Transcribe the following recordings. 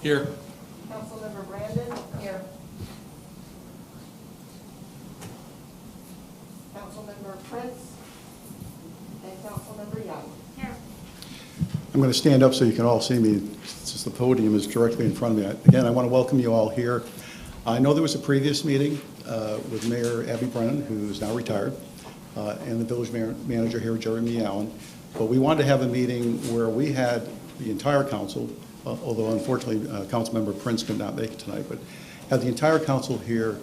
Here. Councilmember Brandon? Here. Councilmember Prince? And Councilmember Young? Here. I'm going to stand up so you can all see me, since the podium is directly in front of me. Again, I want to welcome you all here. I know there was a previous meeting with Mayor Abby Brennan, who is now retired, and the village manager here, Jeremy Allen. But we wanted to have a meeting where we had the entire council, although unfortunately Councilmember Prince could not make it tonight, but have the entire council here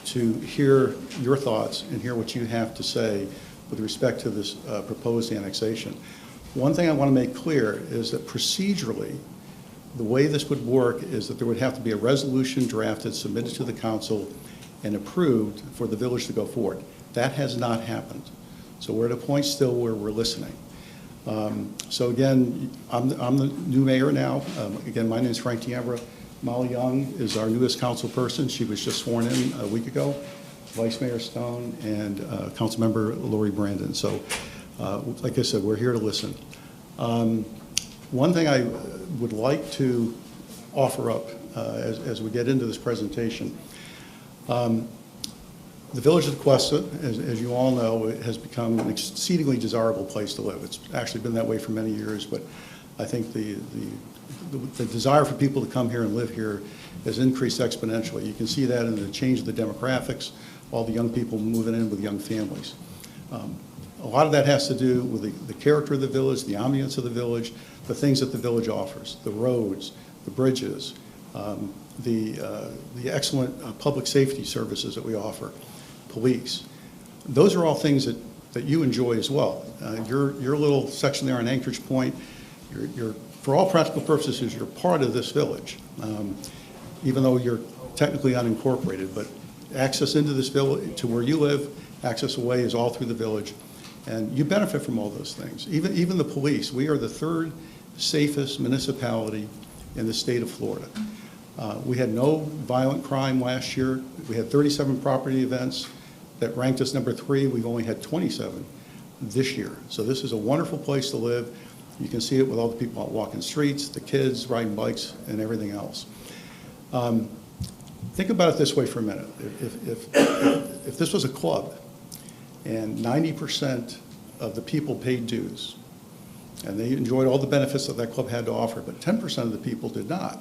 to hear your thoughts and hear what you have to say with respect to this proposed annexation. One thing I want to make clear is that procedurally, the way this would work is that there would have to be a resolution drafted, submitted to the council, and approved for the village to go forward. That has not happened. So we're at a point still where we're listening. So again, I'm the new mayor now. Again, my name is Frank D'Ambra. Molly Young is our newest council person. She was just sworn in a week ago. Vice Mayor Stone and Councilmember Lori Brandon. So like I said, we're here to listen. One thing I would like to offer up as we get into this presentation, the village of Tequesta, as you all know, has become an exceedingly desirable place to live. It's actually been that way for many years, but I think the desire for people to come here and live here has increased exponentially. You can see that in the change of the demographics, all the young people moving in with young families. A lot of that has to do with the character of the village, the ambience of the village, the things that the village offers, the roads, the bridges, the excellent public safety services that we offer, police. Those are all things that you enjoy as well. Your little section there on Anchorage Point, you're, for all practical purposes, you're part of this village, even though you're technically unincorporated. But access into this village, to where you live, access away is all through the village. And you benefit from all those things. Even the police, we are the third safest municipality in the state of Florida. We had no violent crime last year. We had 37 property events that ranked us number 3. We've only had 27 this year. So this is a wonderful place to live. You can see it with all the people out walking streets, the kids riding bikes, and everything else. Think about it this way for a minute. If this was a club and 90% of the people paid dues, and they enjoyed all the benefits that that club had to offer, but 10% of the people did not.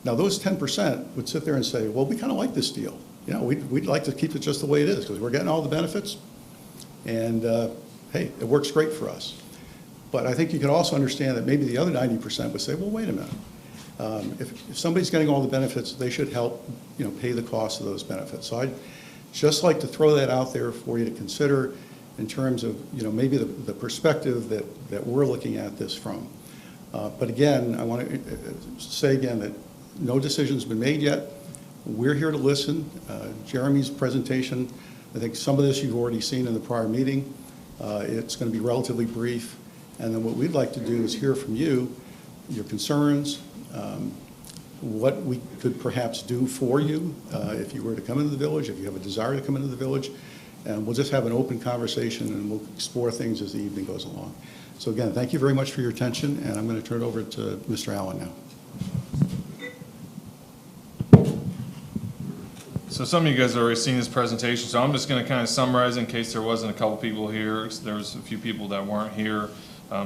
Now those 10% would sit there and say, well, we kind of like this deal. You know, we'd like to keep it just the way it is because we're getting all the benefits, and hey, it works great for us. But I think you could also understand that maybe the other 90% would say, well, wait a minute. If somebody's getting all the benefits, they should help, you know, pay the cost of those benefits. So I'd just like to throw that out there for you to consider in terms of, you know, maybe the perspective that we're looking at this from. But again, I want to say again that no decision's been made yet. We're here to listen. Jeremy's presentation, I think some of this you've already seen in the prior meeting. It's going to be relatively brief. And then what we'd like to do is hear from you, your concerns, what we could perhaps do for you if you were to come into the village, if you have a desire to come into the village. And we'll just have an open conversation and we'll explore things as the evening goes along. So again, thank you very much for your attention, and I'm going to turn it over to Mr. Allen now. So some of you guys have already seen this presentation, so I'm just going to kind of summarize in case there wasn't a couple people here. There was a few people that weren't here.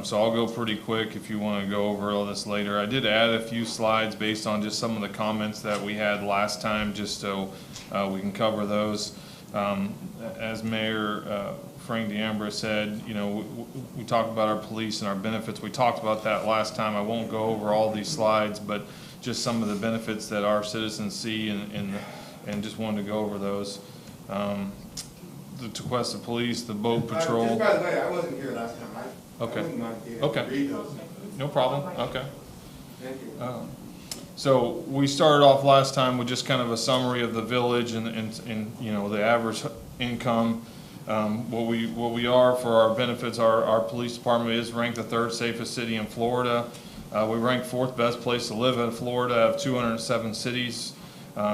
So I'll go pretty quick if you want to go over all this later. I did add a few slides based on just some of the comments that we had last time, just so we can cover those. As Mayor Frank D'Ambra said, you know, we talked about our police and our benefits. We talked about that last time. I won't go over all these slides, but just some of the benefits that our citizens see, and just wanted to go over those. The Tequesta Police, the boat patrol. Just by the way, I wasn't here last time. Okay. I wouldn't mind to Okay. read those. No problem. Okay. Thank you. So we started off last time with just kind of a summary of the village and you know, the average income. What we are for our benefits, our police department is ranked the 3rd safest city in Florida. We rank 4th best place to live in Florida out of 207 cities.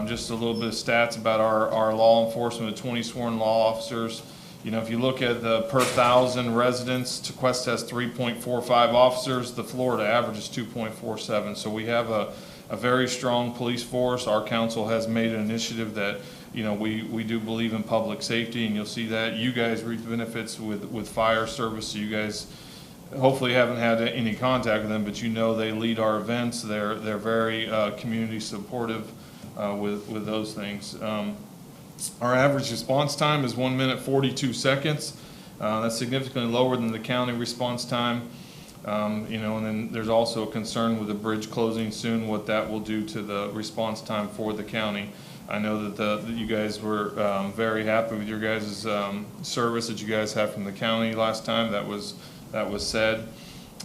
Just a little bit of stats about our law enforcement with 20 sworn law officers. If you look at the per 1,000 residents, Tequesta has 3.45 officers. The Florida average is 2.47. So we have a very strong police force. Our council has made an initiative that, we do believe in public safety, and you'll see that. You guys reap the benefits with fire service. So you guys hopefully haven't had any contact with them, but they lead our events. They're very community supportive with those things. Our average response time is 1 minute 42 seconds. That's significantly lower than the county response time. And then there's also a concern with the bridge closing soon, what that will do to the response time for the county. I know that you guys were very happy with your guys' service that you guys had from the county last time. That was said.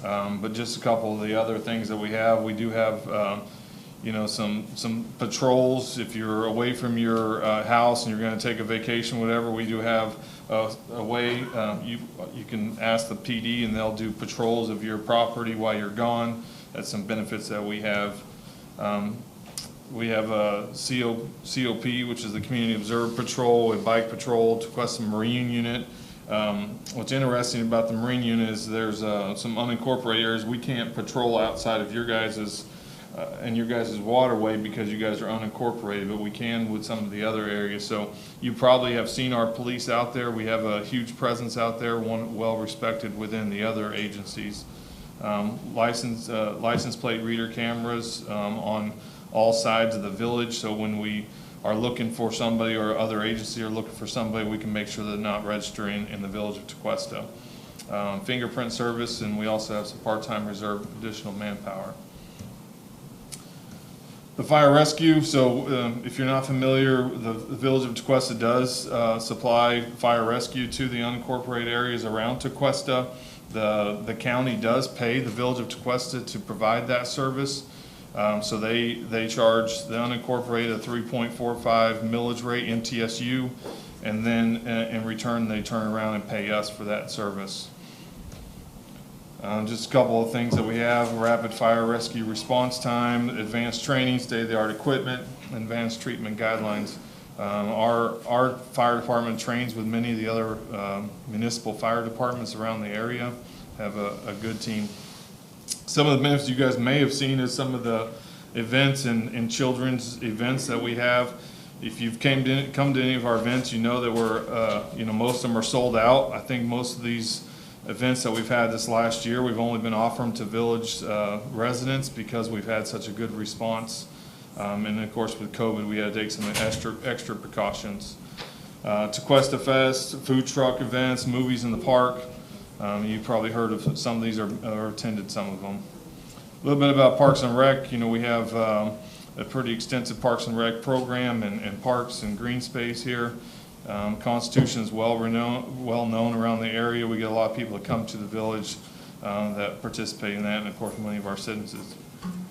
But just a couple of the other things that we have. We do have some patrols. If you're away from your house and you're going to take a vacation, whatever, we do have a way you can ask the PD and they'll do patrols of your property while you're gone. That's some benefits that we have. We have a COP, which is the Community Observe Patrol, a bike patrol, Tequesta Marine Unit. What's interesting about the Marine Unit is there's some unincorporated areas we can't patrol outside of your guys' and your guys' waterway because you guys are unincorporated, but we can with some of the other areas. So you probably have seen our police out there. We have a huge presence out there, one well respected within the other agencies. License plate reader cameras on all sides of the village, so when we are looking for somebody or other agency are looking for somebody, we can make sure they're not registering in the village of Tequesta. Fingerprint service, and we also have some part-time reserve additional manpower. The fire rescue, so if you're not familiar, the village of Tequesta does supply fire rescue to the unincorporated areas around Tequesta. The county does pay the village of Tequesta to provide that service. So they charge the unincorporated a 3.45 millage rate MTSU, and then in return they turn around and pay us for that service. Just a couple of things that we have: rapid fire rescue response time, advanced training, state-of-the-art equipment, advanced treatment guidelines. Our fire department trains with many of the other municipal fire departments around the area, have a good team. Some of the benefits you guys may have seen is some of the events and children's events that we have. If you've come to any of our events, you know that we're, most of them are sold out. I think most of these events that we've had this last year, we've only been offering to village residents because we've had such a good response. And of course with COVID, we had to take some extra precautions. Tequesta Fest, food truck events, movies in the park. You probably heard of some of these or attended some of them. A little bit about Parks and Rec. We have a pretty extensive Parks and Rec program and parks and green space here. Constitution is well known around the area. We get a lot of people that come to the village that participate in that, and of course many of our citizens.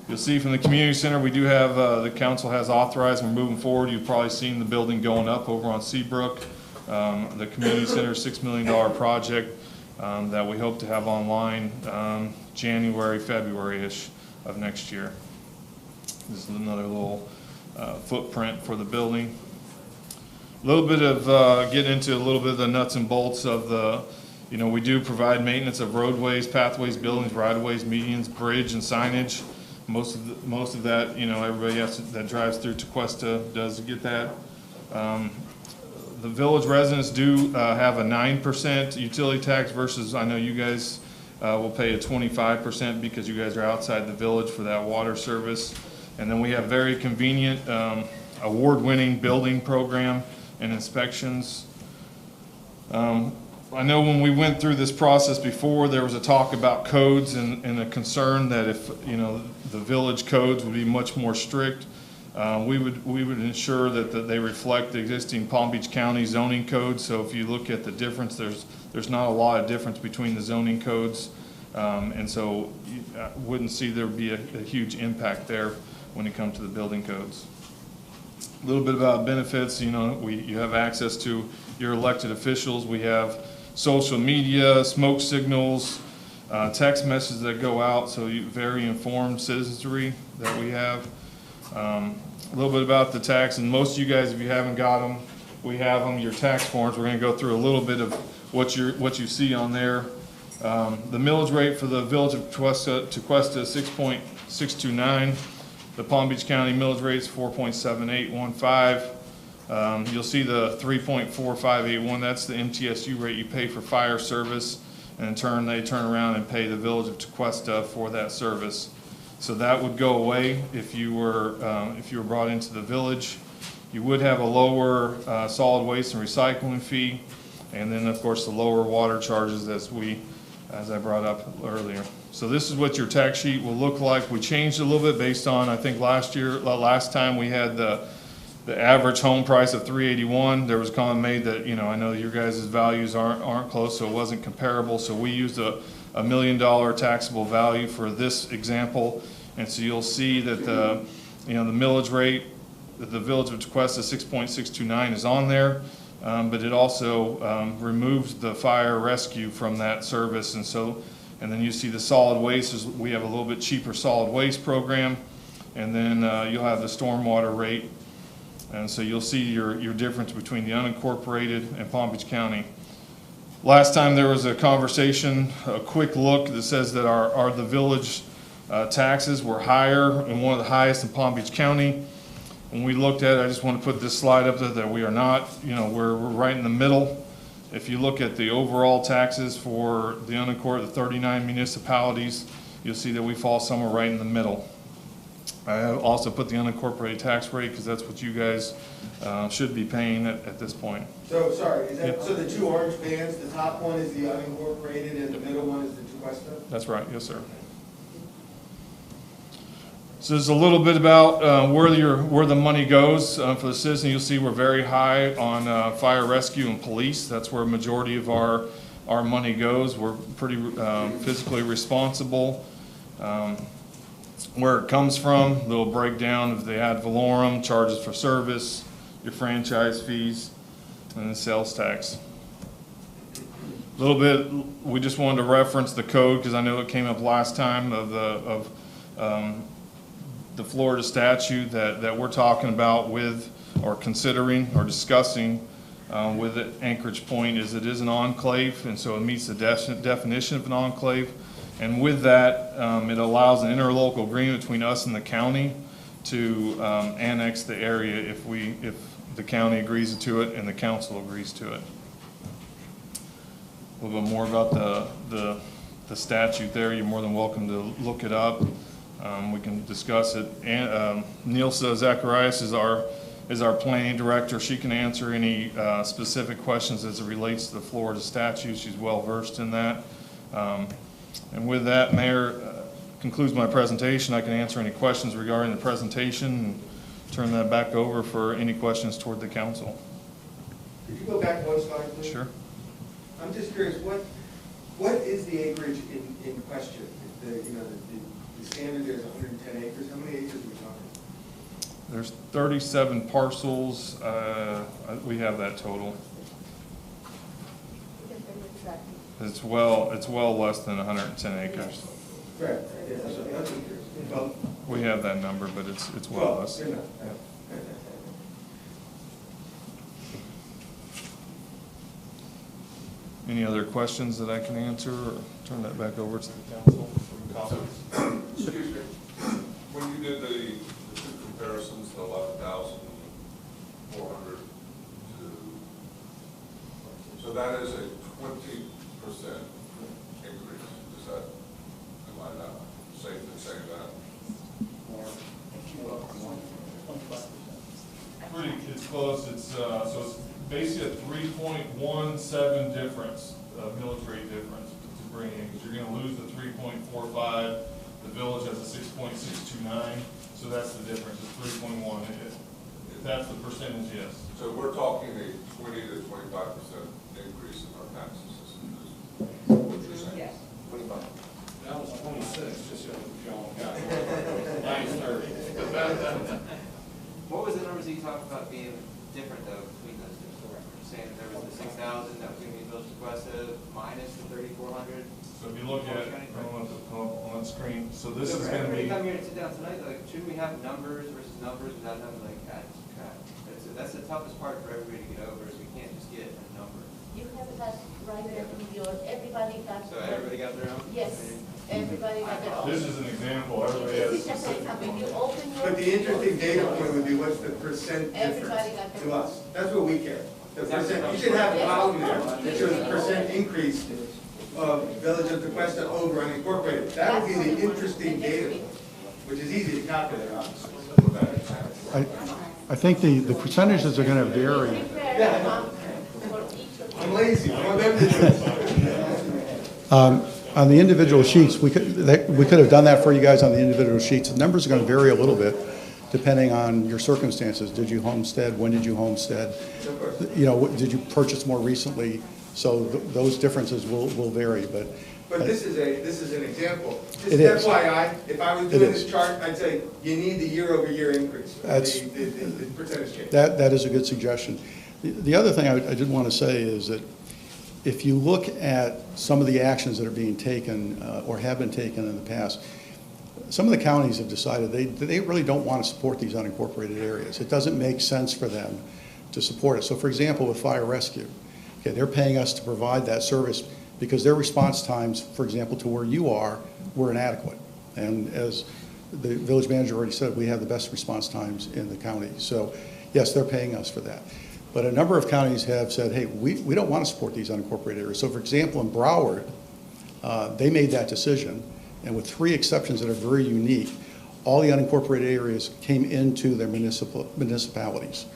You'll see from the community center, we do have, the council has authorized, and we're moving forward. You've probably seen the building going up over on Seabrook. The community center $6 million project that we hope to have online January, February-ish of next year. This is another little footprint for the building. A little bit of, get into a little bit of the nuts and bolts of the, we do provide maintenance of roadways, pathways, buildings, right-of-ways, medians, bridge, and signage. Most of that, everybody that drives through Tequesta does get that. The village residents do have a 9% utility tax versus, I know you guys will pay a 25% because you guys are outside the village for that water service. And then we have very convenient award-winning building program and inspections. I know when we went through this process before, there was a talk about codes and a concern that if the village codes would be much more strict, we would ensure that they reflect the existing Palm Beach County zoning code. So if you look at the difference, there's not a lot of difference between the zoning codes, and so I wouldn't see there would be a huge impact there when it comes to the building codes. A little bit about benefits. You have access to your elected officials. We have social media, smoke signals, text messages that go out, so very informed citizenry that we have. A little bit about the tax, and most of you guys, if you haven't got them, we have them, your tax forms. We're gonna go through a little bit of what you see on there. The millage rate for the village of Tequesta is 6.629. The Palm Beach County millage rate is 4.7815. You'll see the 3.4581, that's the MTSU rate you pay for fire service, and in turn, they turn around and pay the village of Tequesta for that service. So that would go away if you were brought into the village. You would have a lower solid waste and recycling fee, and then of course the lower water charges as I brought up earlier. So this is what your tax sheet will look like. We changed a little bit based on, I think last time we had the average home price of $381. There was a comment made that, I know your guys' values aren't close, so it wasn't comparable. So we used a $1 million taxable value for this example. And so you'll see that the millage rate that the village of Tequesta 6.629 is on there. But it also removes the fire rescue from that service. And then you see the solid waste, we have a little bit cheaper solid waste program. And then you'll have the stormwater rate. And so you'll see your difference between the unincorporated and Palm Beach County. Last time there was a conversation, a quick look that says that the village taxes were higher and one of the highest in Palm Beach County. When we looked at it, I just want to put this slide up there that we are not, we're right in the middle. If you look at the overall taxes for the unincorporated, the 39 municipalities, you'll see that we fall somewhere right in the middle. I also put the unincorporated tax rate because that's what you guys should be paying at this point. So, sorry, so the two orange bands, the top one is the unincorporated and the middle one is the Tequesta? That's right, yes, sir. So there's a little bit about where the money goes for the citizen. You'll see we're very high on fire rescue and police. That's where a majority of our money goes. We're pretty fiscally responsible. Where it comes from, a little breakdown of the ad valorem, charges for service, your franchise fees, and the sales tax. A little bit, we just wanted to reference the code because I know it came up last time of the Florida statute that we're talking about with, or considering, or discussing with Anchorage Point is it is an enclave, and so it meets the definition of an enclave. And with that, it allows an interlocal agreement between us and the county to annex the area if the county agrees to it and the council agrees to it. A little bit more about the statute there. You're more than welcome to look it up. We can discuss it. And Nilsa Zacharias is our planning director. She can answer any specific questions as it relates to the Florida statute. She's well versed in that. And with that, Mayor, concludes my presentation. I can answer any questions regarding the presentation and turn that back over for any questions toward the council. Could you go back one slide, please? Sure. I'm just curious, what is the acreage in question? The standard there is 110 acres. How many acres are we talking? There's 37 parcels. We have that total. It's well less than 110 acres. Right. Yeah, that's what I'm curious. Well, We have that number, but it's well less. they're not. Any other questions that I can answer, or turn that back over to the council for comments? Excuse me, when you did the two comparisons, the 11,400 so that is a 20% increase. Is that, am I not safe in saying that? It's close. So it's basically a 3.17 difference, millage rate difference to bring in, because you're going to lose the 3.45. The village has a 6.629, so that's the difference. It's 3.1. If that's the percentage, yes. So we're talking a 20 to 25% increase in our taxes. Is what you're saying? Yes. 25. That was 26, just so y'all got it. Mine's 30. What was the numbers that you talked about being different though between those two? You're saying there was the 6,000 that was going to be Village Tequesta minus the 3,400? So if you look at, I don't want to come up on screen, so this So is for gonna everybody be, come here and sit down tonight, like, shouldn't we have numbers versus numbers without having like add and subtract? That's the toughest part for everybody to get over, is we can't just get a number. You have that right there from yours, everybody got. So everybody got their own? Yes, everybody got their own. this is an example, everybody has. This is just like something, you open your. But the interesting data point would be what's the percent Everybody got difference their to us? That's what we care. The percent, you should have a column there that shows the percent increase of Village of Tequesta over unincorporated. That would be the interesting data, which is easy to calculate, obviously. I think the percentages are going to vary. I'm lazy, I want them to do it. On the individual sheets, we could have done that for you guys on the individual sheets. The numbers are going to vary a little bit depending on your circumstances. Did you homestead? When did you homestead? You know, did you purchase more recently? So those differences will vary, but. But this is an example. It Just is. FYI, if I was It doing is. this chart, I'd say you need the year-over-year increase, That's- the percentage change. That is a good suggestion. The other thing I did want to say is that if you look at some of the actions that are being taken or have been taken in the past, some of the counties have decided they really don't want to support these unincorporated areas. It doesn't make sense for them to support it. So for example, with fire rescue, okay, they're paying us to provide that service because their response times, for example, to where you are, were inadequate. And as the village manager already said, we have the best response times in the county. So yes, they're paying us for that. But a number of counties have said, hey, we don't want to support these unincorporated areas. So for example, in Broward, they made that decision, and with 3 exceptions that are very unique, all the unincorporated areas came into their municipalities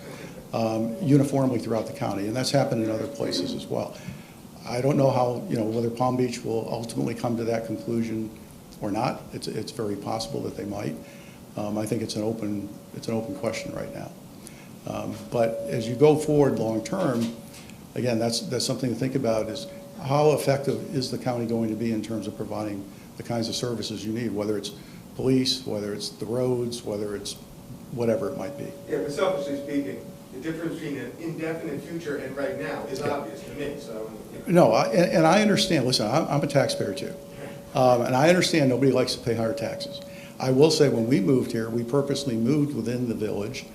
uniformly throughout the county, and that's happened in other places as well. I don't know how, whether Palm Beach will ultimately come to that conclusion or not. It's very possible that they might. I think it's an open question right now. But as you go forward long term, again, that's something to think about, is how effective is the county going to be in terms of providing the kinds of services you need, whether it's police, whether it's the roads, whether it's whatever it might be. Yeah, but selfishly speaking, the difference between an indefinite future and right now is obvious to me, so. No, and I understand. Listen, I'm a taxpayer too. And I understand nobody likes to pay higher taxes. I will say when we moved here, we purposely moved within the village.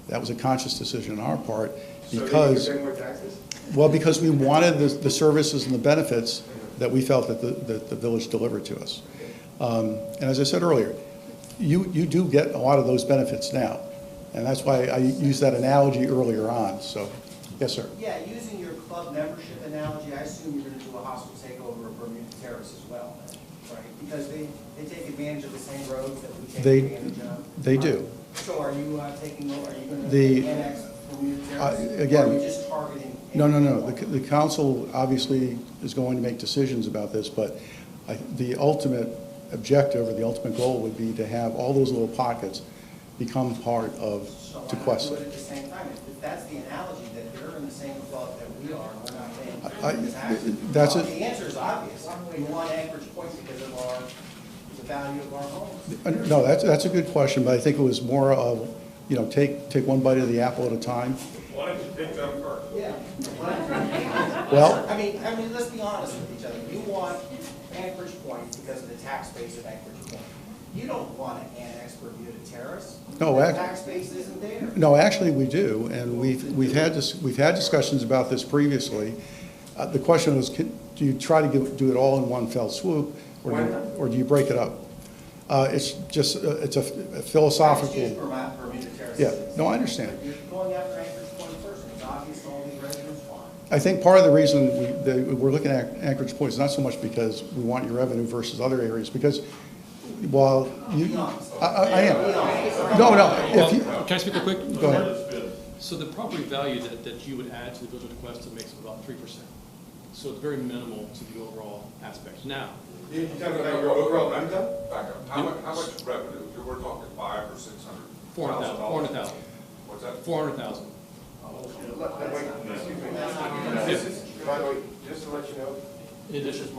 That was a conscious decision on our part because, So you can pay more taxes? well, because we wanted the services and the benefits that we felt that the village delivered to us. And as I said earlier, you do get a lot of those benefits now. And that's why I used that analogy earlier on. So, yes, sir. Yeah, using your club membership analogy, I assume you're going to do a hostile takeover of Bermuda Terrace as well, right? Because they take advantage of the same roads that we take advantage of. They do. So are you going The- to annex Bermuda Terrace? again- Or are you just targeting? No. The council obviously is going to make decisions about this, but the ultimate objective or the ultimate goal would be to have all those little pockets become part of So why not do it Tequesta. at the same time? If that's the analogy, that they're in the same club that we are, we're not I- paying taxes. that's Well, it. The answer is obvious. We want Anchorage Point because of the value of our homes. No, that's a good question, but I think it was more of, take one bite of the apple at a time. Why don't you pick them first? Yeah. Well, I mean, let's be honest with each other. You want Anchorage Point because of the tax base of Anchorage Point. You don't want to annex Bermuda Terrace. No, The tax base isn't there. no, actually we do, and we've had discussions about this previously. The question was, do you try to do it all in one fell swoop, or do you break it up? It's just, it's a philosophical. Excuse Bermuda Terrace. Yeah, no, I understand. You're going after Anchorage Point first, and it's obvious all these residents want. I think part of the reason we're looking at Anchorage Point is not so much because we want your revenue versus other areas, because while you, I am. No, if you, Can I speak real quick? go ahead. So the property value that you would add to the village of Tequesta makes up about 3%. So it's very minimal to the overall aspect. Now, You're talking about your overall income? Back up, how much revenue, we're talking 500 or 600? 400,000. What's that? 400,000. By the way, just to let you know, this is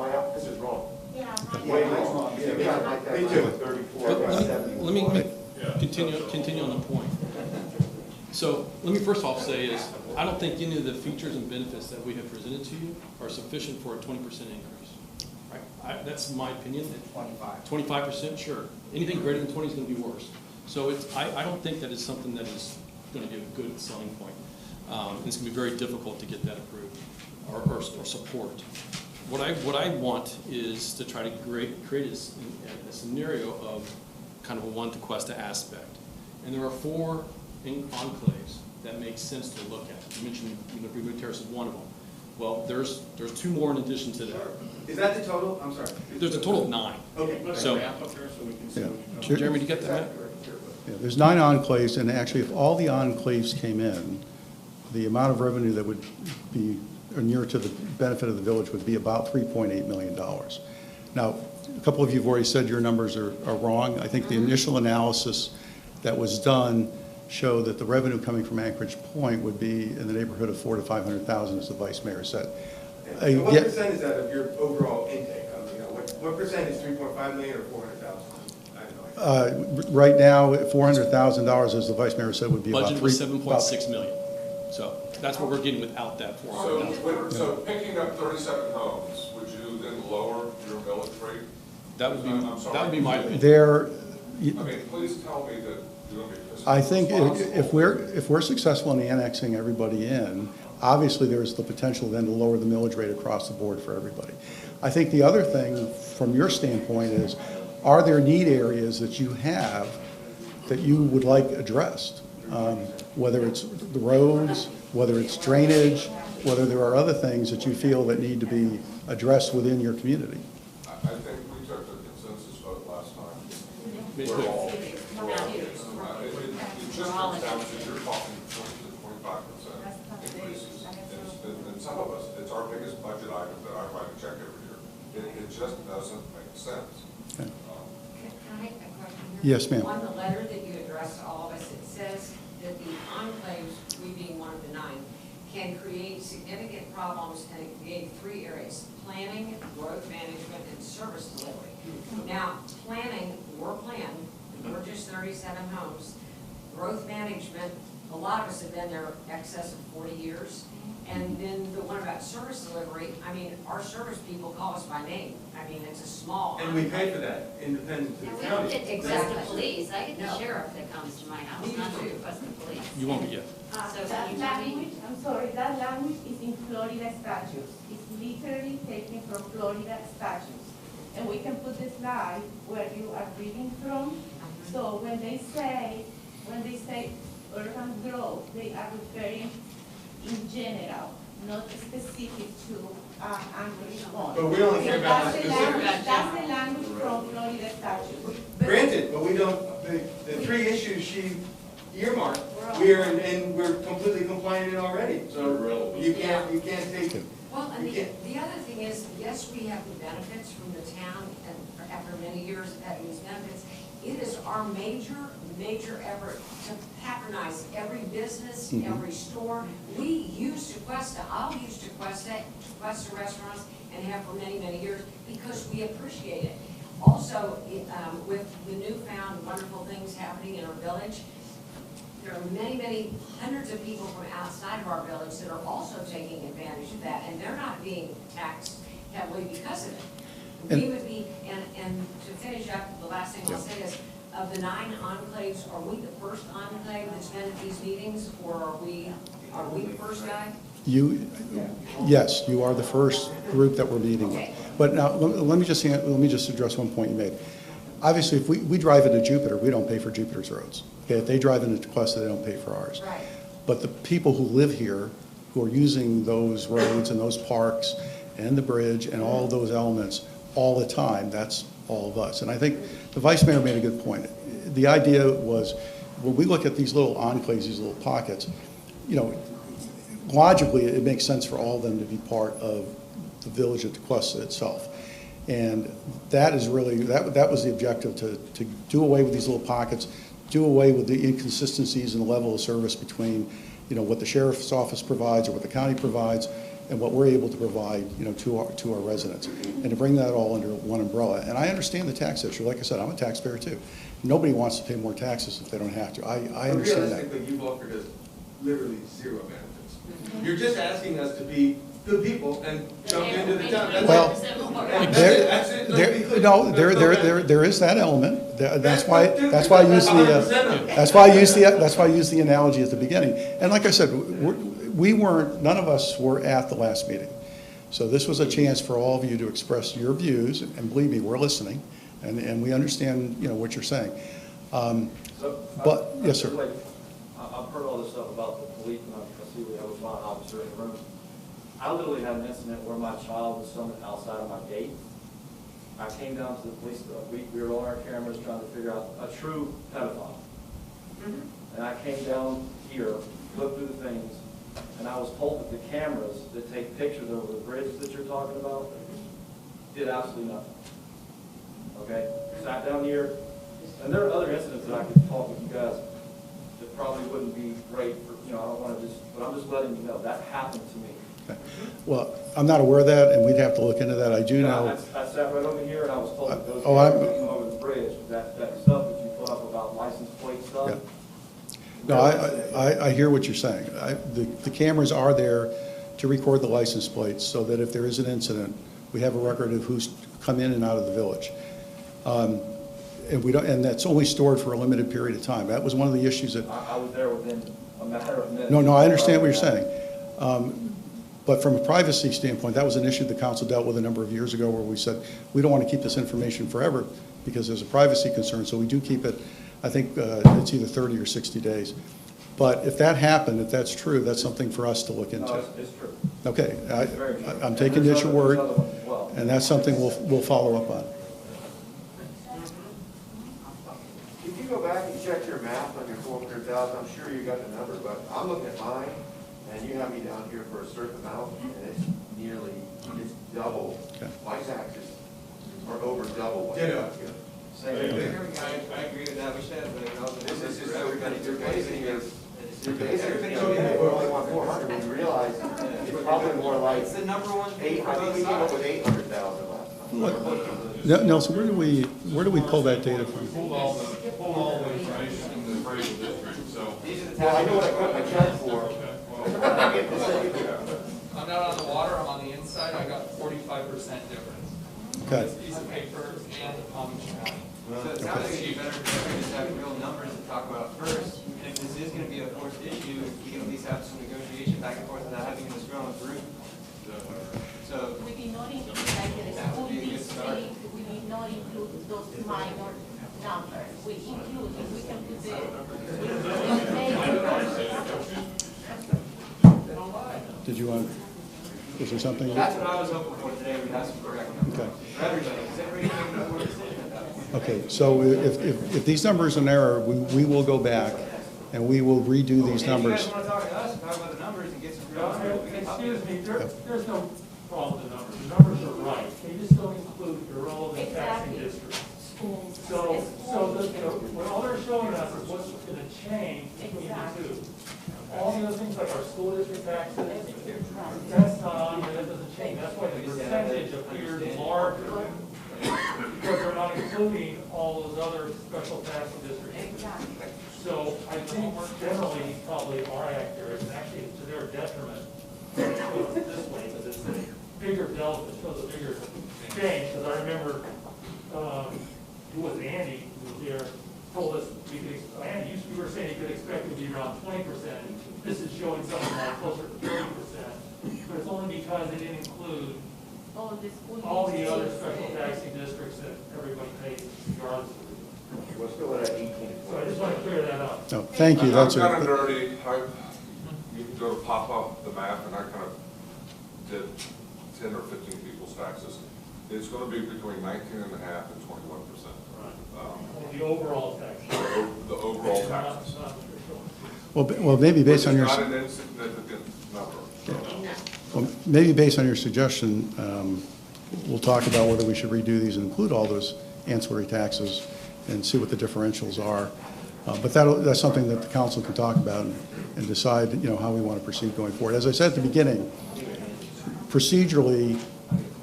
wrong. Yeah. Way wrong. Me too. 34, Let me continue on the point. So let me first off say is, I don't think any of the features and benefits that we have presented to you are sufficient for a 20% increase. Right? That's my opinion. 25. 25%, sure. Anything greater than 20 is going to be worse. So I don't think that is something that is going to be a good selling point. It's going to be very difficult to get that approved or support. What I want is to try to create a scenario of kind of a one Tequesta aspect. And there are 4 enclaves that make sense to look at. You mentioned Greenwood Terrace is one of them. Well, there's 2 more in addition to that. Is that the total? I'm sorry. There's a total of 9. Okay. So, Yeah. Jeremy, do you get the map? Yeah, there's 9 enclaves, and actually, if all the enclaves came in, the amount of revenue that would be near to the benefit of the village would be about $3.8 million. Now, a couple of you have already said your numbers are wrong. I think the initial analysis that was done showed that the revenue coming from Anchorage Point would be in the neighborhood of $400,000 to $500,000, as the vice mayor said. So what percent is that of your overall intake? What percent is 3.5 million or 400,000? I don't know. Right now, $400,000, as the vice mayor said, would be about Budget was 7.6 million. So that's what we're getting without that So, 400,000. so picking up 37 homes, would you then lower your millage rate? That would I'm sorry. be my opinion. There, I mean, please tell me that you're going to be. I think if we're successful in annexing everybody in, obviously there's the potential then to lower the millage rate across the board for everybody. I think the other thing from your standpoint is, are there need areas that you have that you would like addressed? Whether it's the roads, whether it's drainage, whether there are other things that you feel that need to be addressed within your community. I think we took the consensus vote last time. Me We're too. all, it just comes down to, you're talking 20 to 25% increases. And some of us, it's our biggest budget item that I write a check every year. It just doesn't make sense. Okay. Can I make a question here? Yes, ma'am. On the letter that you addressed to all of us, it says that the enclaves, we being one of the 9, can create significant problems, and it create 3 areas: planning, growth management, and service delivery. Now, planning, we're just 37 homes. Growth management, a lot of us have been there excess of 40 years. And then the one about service delivery, I mean, our service people call us by name. I mean, it's a small. And we pay for that, independent to And the we don't county. get to request Exactly. the police. I get the No. sheriff that comes to my house, Me not to too. request the police. You won't get yet. So can That you tell me? language, I'm sorry, that language is in Florida statutes. It's literally taken from Florida statutes. And we can put the slide where you are reading from. So when they say urban growth, they are referring in general, not specific to Anchorage Point. But we only care about the That's the specifics. language, that's the language from Florida statutes. Granted, but we don't, the 3 issues she earmarked, we're completely compliant in already. So you can't take. Well, and You can't. the other thing is, yes, we have the benefits from the town, and after many years of having these benefits, it is our major effort to patronize every business, every store. We use Tequesta, I'll use Tequesta restaurants, and have for many, many years, because we appreciate it. Also, with the newfound wonderful things happening in our village, there are many hundreds of people from outside of our village that are also taking advantage of that, and they're not being taxed heavily because of it. We would be, and to finish up, the last thing I'll say is, of the 9 enclaves, are we the first enclave that's been at these meetings, or are we the first guy? Yes, you are the first group that we're meeting with. But now, let me just address one point you made. Obviously, if we drive into Jupiter, we don't pay for Jupiter's roads. Okay, if they drive into Tequesta, they don't pay for ours. Right. But the people who live here, who are using those roads and those parks and the bridge and all of those elements all the time, that's all of us. And I think the vice mayor made a good point. The idea was, when we look at these little enclaves, these little pockets, logically, it makes sense for all of them to be part of the village of Tequesta itself. And that is really, that was the objective, to do away with these little pockets, do away with the inconsistencies in the level of service between, what the sheriff's office provides or what the county provides and what we're able to provide, to our residents. And to bring that all under one umbrella. And I understand the tax issue. Like I said, I'm a taxpayer too. Nobody wants to pay more taxes if they don't have to. I understand that. Realistically, you've offered us literally 0 benefits. You're just asking us to be good people and jump into the town. That's Well, it. There, there is that element. That's why I used the analogy at the beginning. And like I said, none of us were at the last meeting. So this was a chance for all of you to express your views, and believe me, we're listening, and we understand, what you're saying. Yes, sir. I've heard all this stuff about the police, and I see we have a fire officer in the room. I literally had an incident where my child was summoned outside of my gate. I came down to the police, we were on our cameras trying to figure out a true pedophile. And I came down here, looked through the things, and I was told that the cameras that take pictures over the bridge that you're talking about did absolutely nothing. Okay? Sat down here, and there are other incidents that I could talk with you guys that probably wouldn't be great for, I don't want to but I'm just letting you know, that happened to me. Okay. Well, I'm not aware of that, and we'd have to look into that. I do know. I sat right over here and I was told that those I'm- guys looking over the bridge, that stuff that you put up about license plate stuff. Yeah. No, I hear what you're saying. The cameras are there to record the license plates so that if there is an incident, we have a record of who's come in and out of the village. And that's only stored for a limited period of time. That was one of the issues that. I was there within a matter of minutes. No, I understand what you're saying. But from a privacy standpoint, that was an issue the council dealt with a number of years ago where we said, we don't want to keep this information forever because there's a privacy concern, so we do keep it, I think it's either 30 or 60 days. But if that happened, if that's true, that's something for us to look into. No, it's true. Okay, It's very true. I'm taking you at your word, There's other ones as well. and that's something we'll follow up on. If you go back and check your math on your 400,000, I'm sure you got the number, but I'm looking at mine, and you have me down here for a certain amount, and it's double. Okay. My taxes are over double. what Ditto. you got. I agree with that, we should have, This is just, everybody. you're basing it, we only want 400, when you realize it's probably more like It's the number one. 8, I think we came up with 800,000 last time. Nelson, where do we pull that data from? Pulled all the information in the appraisal district, so. Well, I know what I put my check for. I'm not on the water, I'm on the inside, I got 45% difference. Okay. This piece of paper and the Palm Beach County. So it sounds like it'd be better to just have real numbers to talk about first. And if this is gonna be a forced issue, we can at least have some negotiation back and forth without having this grown through. So. We did not include like the school district, we did not include those minor numbers. We include, if we can put Did you want, is there something? That's what I was hoping for today, we have some correct numbers. Okay. For everybody, because everybody's making a poor decision at that point. Okay, so if these numbers are in error, we will go back and we will redo these numbers. If you guys wanna talk to us, talk about the numbers and get some real numbers, we can talk. Excuse me, there's no problem with the numbers. The numbers are right. They just don't include irrelevant taxing districts. So what all they're showing us is what's going to change between the two. All the other things like our school district taxes, that's not on here, that doesn't change. That's why the percentage appears larger, because they're not including all those other special taxing districts. So I think generally probably are accurate, and actually to their detriment, it shows it this way, because it's a bigger delta, it shows a bigger change, because I remember, who was Andy, who was here, told us, Andy, you were saying you could expect it to be around 20%. This is showing something like closer to 30%, but it's only because it didn't include all the other special taxing districts that everybody pays regardless of the. We're still at 18. So I just want to clear that up. No, thank you, that's I'm kind of a, nerdy, you can go to pop up the map, and I kind of did 10 or 15 people's taxes. It's going to be between 19.5% and 21%. The overall tax. The overall taxes. well, maybe based on your. Which is not an insignificant number. Well, maybe based on your suggestion, we'll talk about whether we should redo these and include all those ancillary taxes and see what the differentials are. But that's something that the council can talk about and decide, how we want to proceed going forward. As I said at the beginning, procedurally,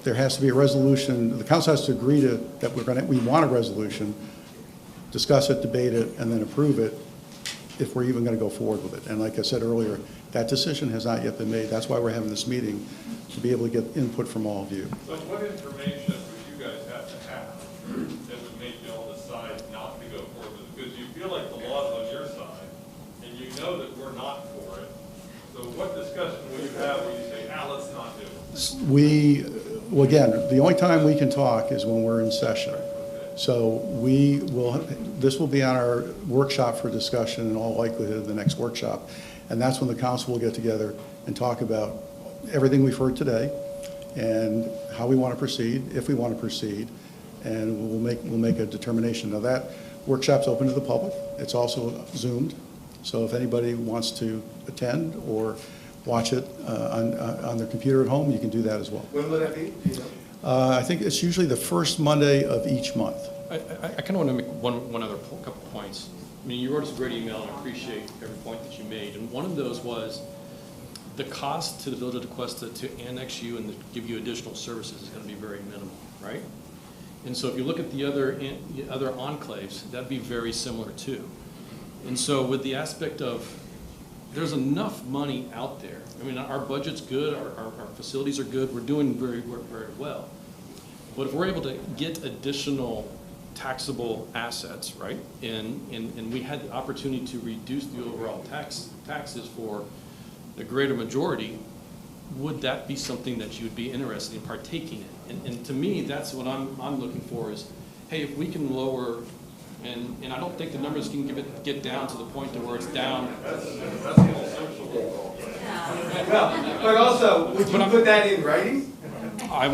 there has to be a resolution. The council has to agree that we want a resolution, discuss it, debate it, and then approve it. if we're even going to go forward with it. And like I said earlier, that decision has not yet been made. That's why we're having this meeting, to be able to get input from all of you. So what information would you guys have to have that would make you all decide not to go forward with it? Because you feel like the law's on your side, and you know that we're not for it. So what discussion will you have when you say, let's not do it? Well, again, the only time we can talk is when we're in session. So this will be on our workshop for discussion in all likelihood, the next workshop. And that's when the council will get together and talk about everything we've heard today and how we want to proceed, if we want to proceed, and we'll make a determination. Now that workshop's open to the public. It's also Zoomed. So if anybody wants to attend or watch it on their computer at home, you can do that as well. When will that be? Do you know? I think it's usually the first Monday of each month. I kind of want to make one other couple points. I mean, you wrote us a great email, and I appreciate every point that you made. And one of those was the cost to the village of Tequesta to annex you and to give you additional services is going to be very minimal, right? And so if you look at the other enclaves, that'd be very similar too. And so with the aspect of there's enough money out there. I mean, our budget's good, our facilities are good, we're doing very, very well. But if we're able to get additional taxable assets, right, and we had the opportunity to reduce the overall taxes for the greater majority, would that be something that you would be interested in partaking in? And to me, that's what I'm looking for is, hey, if we can lower, and I don't think the numbers can get down to the point to where it's down. Well, but also, would you put that in writing? I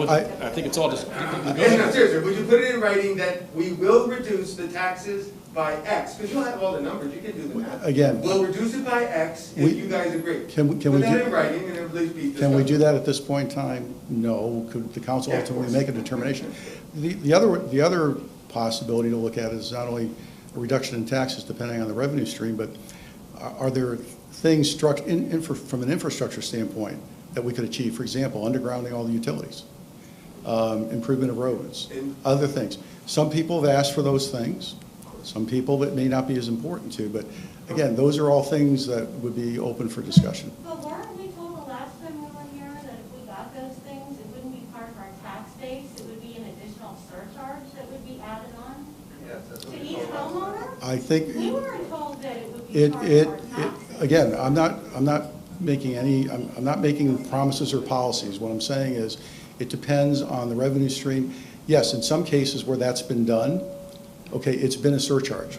think it's all just. No, seriously, would you put it in writing that we will reduce the taxes by X? Because you'll have all the numbers, you can do the math. Again. We'll reduce it by X if you guys agree. Can we Put that in writing and at least be discussed. Can we do that at this point in time? No. Could the council ultimately make a determination? The other possibility to look at is not only a reduction in taxes depending on the revenue stream, but are there things struck from an infrastructure standpoint that we could achieve? For example, undergrounding all the utilities, improvement of roads, other things. Some people have asked for those things. Some people it may not be as important to, but again, those are all things that would be open for discussion. But weren't we told the last time we were here that if we got those things, it wouldn't be part of our tax base, it would be an additional surcharge that would be added on to each homeowner? I think We weren't told that it would be part of our tax base. again, I'm not making promises or policies. What I'm saying is it depends on the revenue stream. Yes, in some cases where that's been done, okay, it's been a surcharge,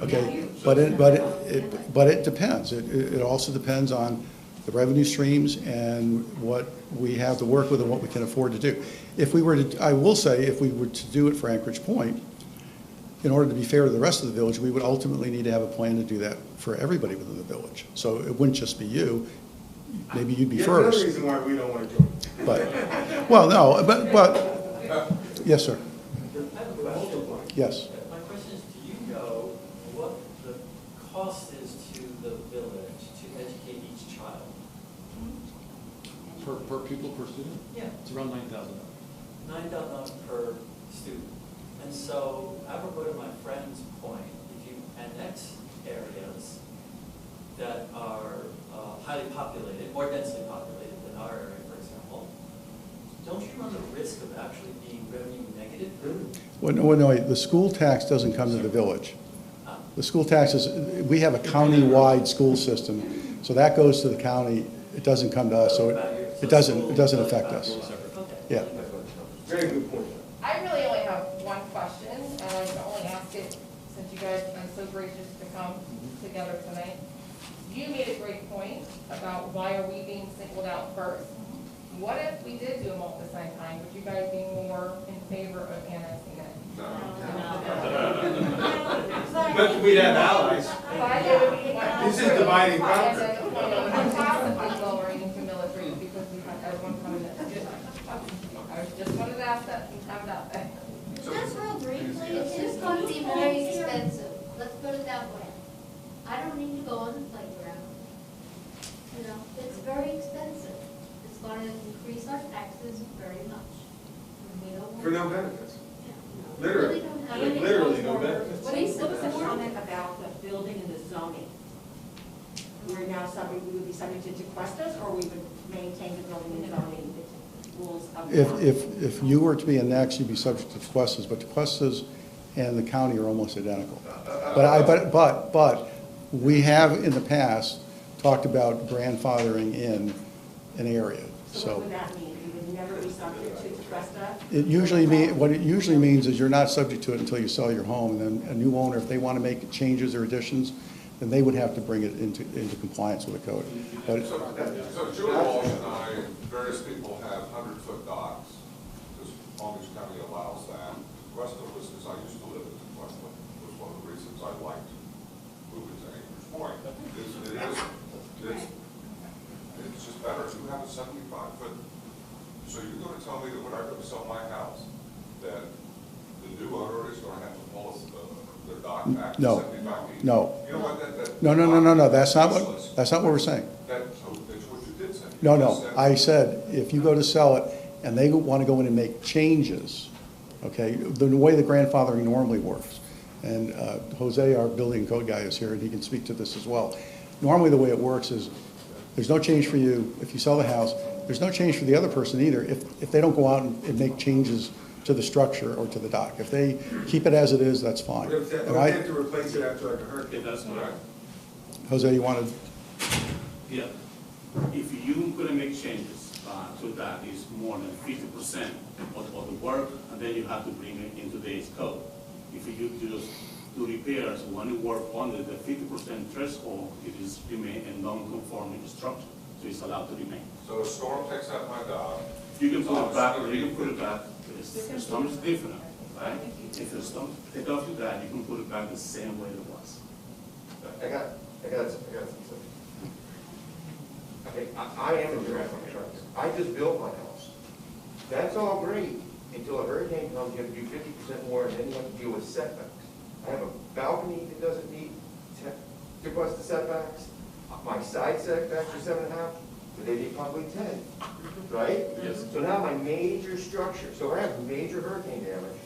okay? But it depends. It also depends on the revenue streams and what we have to work with and what we can afford to do. If we were to, I will say, if we were to do it for Anchorage Point, in order to be fair to the rest of the village, we would ultimately need to have a plan to do that for everybody within the village. So it wouldn't just be you. Maybe you'd be first. Another reason why we don't want to do it. But, well, no, but, yes, sir. Yes. My question is, do you know what the cost is to the village to educate each child? Per pupil, per student? Yeah. It's around $9,000. $9,000 per student. And so, apropos to my friend's point, if you annex areas that are highly populated, more densely populated than our area, for example, don't you run the risk of actually being revenue negative? Well, no, the school tax doesn't come to the village. The school tax is, we have a county-wide school system, so that goes to the county. It doesn't come to us, so it doesn't affect us. Yeah. Very good point. I really only have one question, and I can only ask it since you guys are so gracious to come together tonight. You made a great point about why are we being singled out first. What if we did do a multi-sign time? Would you guys be more in favor of annexing it? But we'd have allies. This is dividing property. And then the point of possibly lowering into military because we have everyone coming in. I just wanted to ask that and have it out there. Just real briefly, it is going to be very expensive. Let's put it that way. I don't need to go on the playground. You know, it's very expensive. It's going to increase our taxes very much. We don't want For no benefits. Yeah. Literally. We really don't have any. Literally no benefits. What was the comment about the building and the zoning? we're now subject, we would be subject to Tequestas, or we would maintain the building and zoning rules of the county? If you were to be annexed, you'd be subject to Tequestas, but Tequestas and the county are almost identical. But we have in the past talked about grandfathering in an area, So so. what would that mean? We would never be subject to Tequesta? What it usually means is you're not subject to it until you sell your home, and then a new owner, if they want to make changes or additions, then they would have to bring it into compliance with the code. But So Julie Walsh and I, various people have 100-foot docks, because Palm Beach County allows that. Tequesta was, because I used to live in Tequesta, was one of the reasons I liked moving to Anchorage Point. It's just better to have a 75-foot. So you're going to tell me that when I go to sell my house, that the new owner is going to have to pull their dock back to 75 feet? No. You know what, No, that's not what we're saying. That's what you did say. No, I said, if you go to sell it and they want to go in and make changes, okay, the way the grandfathering normally works, and Jose, our building code guy, is here and he can speak to this as well. Normally the way it works is, there's no change for you if you sell the house, there's no change for the other person either if they don't go out and make changes to the structure or to the dock. If they keep it as it is, that's fine. If they have to replace it after like a hurricane. That's correct. Jose, you wanted? Yeah. If you gonna make changes to that, it's more than 50% of the work, and then you have to bring it into today's code. If you just do repairs, when you work under the 50% threshold, it is remain a non-conforming structure, so it's allowed to remain. So a storm takes out my dock. You can put it back, or you can put it back. The storm is different, right? If the storm take off your dock, you can put it back the same way it was. I got something. Okay, I am a direct contractor. I just built my house. That's all great until a hurricane comes, you have to do 50% more, and then you have to deal with setbacks. I have a balcony that doesn't meet Tequesta setbacks. My side setbacks are 7.5, but they need probably 10, right? Yes. So now my major structure, so I have major hurricane damage.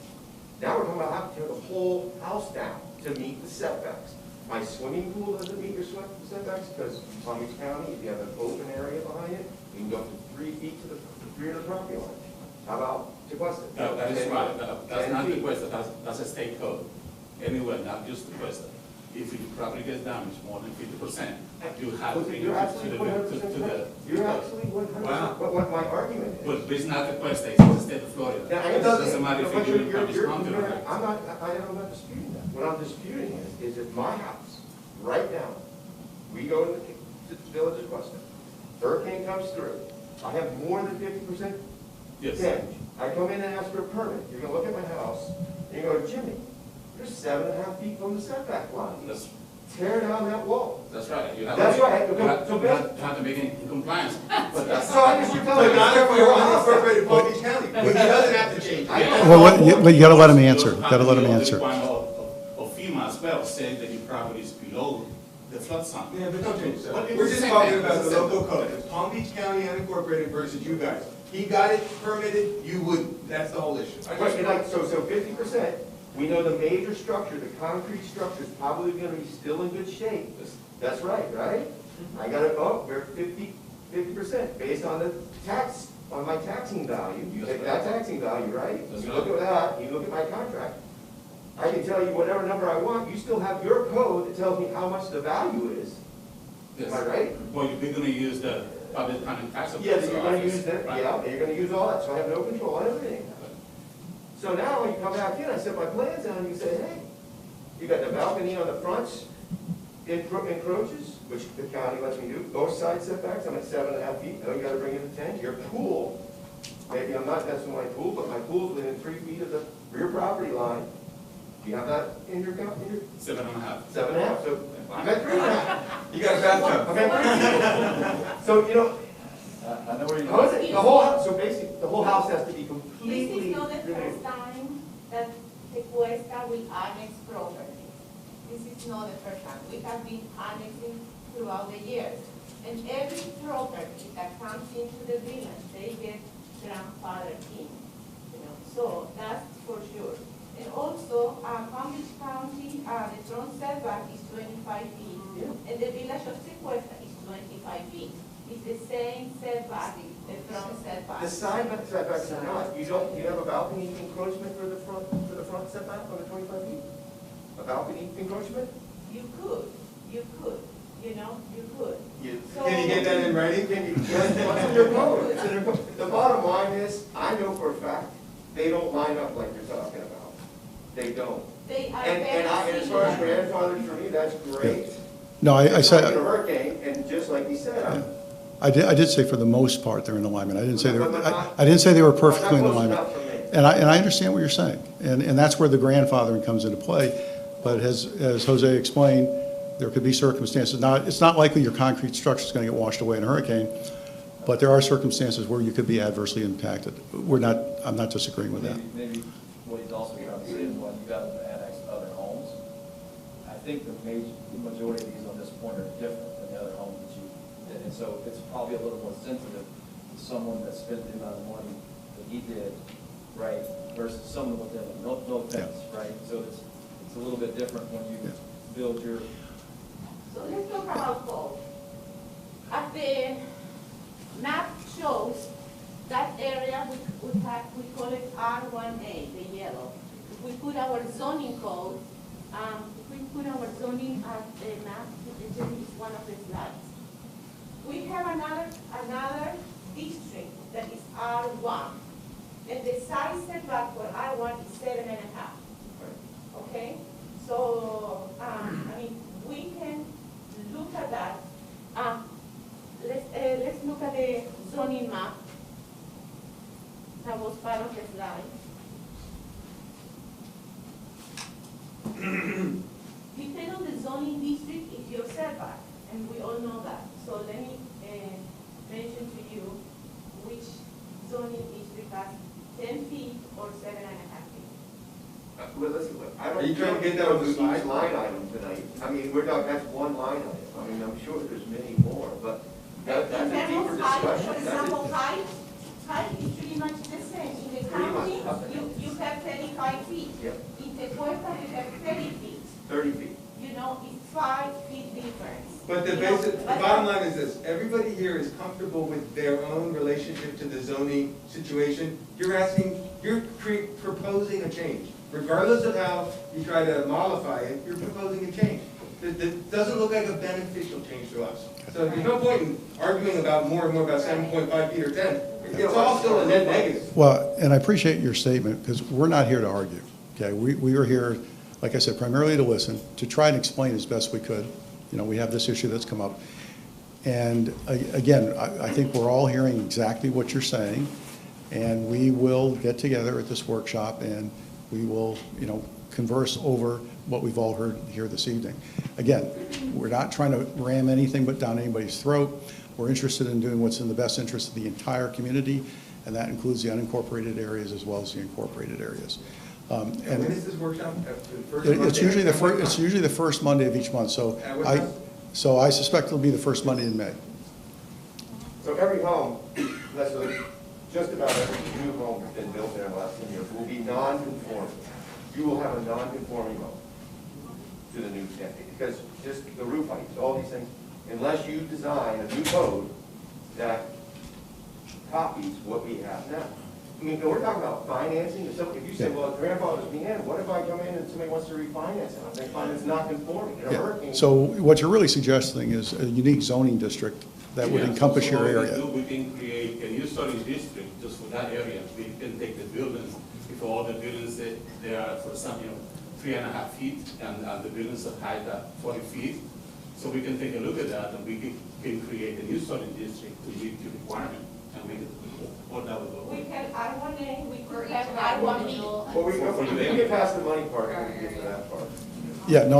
Now we're talking about having to tear the whole house down to meet the setbacks. My swimming pool doesn't meet your setbacks because Palm Beach County, if you have an open area behind it, you can go up to 3 feet to the rear of the property line. How about Tequesta? That is right. That's not Tequesta, that's a state code. Anywhere, not just Tequesta. If your property gets damaged more than 50%, you have to bring it to the. You're absolutely 100%. Wow. But what my argument is. But it's not Tequesta, it's the state of Florida. Now, It doesn't matter if you do it on county or I'm not disputing that. What I'm disputing is if my house, right now, we go to the village of Tequesta, hurricane comes through, I have more than 50% Yes. damage. I come in and ask for a permit. You're gonna look at my house, and you go, Jimmy, you're 7.5 feet from the setback line. Tear down that wall. That's right. You have That's to, right. You have to make it in compliance. But that's. So I guess you're telling me. Not if we were unincorporated Palm Beach County, but he doesn't have to change. Well, you gotta let him answer. Gotta let him answer. The requirement of FEMA as well, saying that your property is below the flood zone. Yeah, but don't change that. But it's We're the just same talking thing. about It's the the same local thing. code. It's Palm Beach County unincorporated versus you guys. He got it permitted, you wouldn't. That's the whole issue. So 50%, we know the major structure, the concrete structure is probably gonna be still in good shape. That's right, right? I got it, we're 50% based on the tax, on my taxing value. You take that taxing value, right? You look at that, you look at my contract. I can tell you whatever number I want, you still have your code that tells me how much the value is. Am I right? Well, you're gonna use the public county tax. Yeah, you're gonna office, use that, right? yeah, you're gonna use all that, so I have no control on everything. So now when you come back in, I set my plans down, and you say, hey, you got the balcony on the fronts, encroaches, which the county lets me do, both side setbacks, I'm at 7.5 feet, now you gotta bring it to 10, your pool, maybe I'm not messing with my pool, but my pool's within 3 feet of the rear property line. Do you have that in your count? 7.5. 7.5, so I'm at 3.5. You got a bathtub. I'm at 3. So, you know, I know where you're how is it, the whole house, so basically, the whole house has to be This completely is not the removed. first time that Tequesta will annex property. This is not the first time. We have been annexing throughout the years. And every property that comes into the village, they get grandfathered in, so that's for sure. And also, Palm Beach County, the front setback is 25 feet. And the village of Tequesta is 25 feet. It's the same setback, the front setback. The side setbacks are not, you have a balcony encroachment for the front setback on the 25 feet? A balcony encroachment? You could, you could. So- Can you get that in writing? Can you, what's in your code? It's in your code. The bottom line is, I know for a fact, they don't line up like you're talking about. They don't. They are And as far as grandfathered for me, that's great. No, I It's said. not a hurricane, and just like you said, I did say for the most part they're in alignment. I didn't say I didn't say they were perfectly in alignment. And I understand what you're saying. And that's where the grandfathering comes into play. But as Jose explained, there could be circumstances. Now, it's not likely your concrete structure is going to get washed away in a hurricane, but there are circumstances where you could be adversely impacted. I'm not disagreeing with that. Maybe what he's also trying to say is when you got to annex other homes, I think the majority of these on this point are different than the other homes that you, and so it's probably a little more sensitive to someone that spent the amount of money that he did, right, versus someone with them, no offense, right? So it's a little bit different when you build your. So let's talk about code. As the map shows, that area we call it R1A, the yellow. If we put our zoning code, if we put our zoning at the map, it's one of the slides. We have another district that is R1, and the size setback for R1 is 7.5. Okay, so I mean we can look at that. Let's look at the zoning map that was part of the slide. Depending on the zoning district is your setback, and we all know that. So let me mention to you which zoning district has 10 feet or 7.5 feet. Well, listen, I don't. Are you trying to get that on the each slide? line item tonight. I mean, that's one line item. I mean, I'm sure there's many more, but that's a deeper In terms of height, for discussion. example, height is pretty much the same. In the county, you have 35 feet. Yep. In Tequesta, you have 30 feet. 30 feet. You know, it's 5 feet difference. But the You know, basic, the but- bottom line is this, everybody here is comfortable with their own relationship to the zoning situation. You're proposing a change. Regardless of how you try to mollify it, you're proposing a change. That doesn't look like a beneficial change to us. So there's no point in arguing about more and more about 7.5 feet or 10. It's all still a net negative. Well, and I appreciate your statement, because we're not here to argue, okay? We are here, like I said, primarily to listen, to try and explain as best we could. You know, we have this issue that's come up. And again, I think we're all hearing exactly what you're saying, and we will get together at this workshop and we will, converse over what we've all heard here this evening. Again, we're not trying to ram anything but down anybody's throat. We're interested in doing what's in the best interest of the entire community, and that includes the unincorporated areas as well as the incorporated areas. And when is this workshop? It's usually the first Monday of each month, so I suspect it'll be the first Monday in May. So every home, just about every new home that's been built in the last 10 years will be non-conforming. You will have a non-conforming home to the new standard, because just the roof heights, all these things, unless you design a new code that copies what we have now. I mean, we're talking about financing. If you say, well, grandfather's me in, what if I come in and somebody wants to refinance it? They find it's not conforming in a hurricane. So what you're really suggesting is a unique zoning district that would encompass your area. We can create a new zoning district just for that area. We can take the buildings, if all the buildings, they are, for example, 3.5 feet, and the buildings are height at 40 feet. So we can take a look at that, and we can create a new zoning district to meet the requirement, and we can, all that would go. We can R1A, we could have R1B. Well, we get past the money part, we can get to that part. Yeah, no,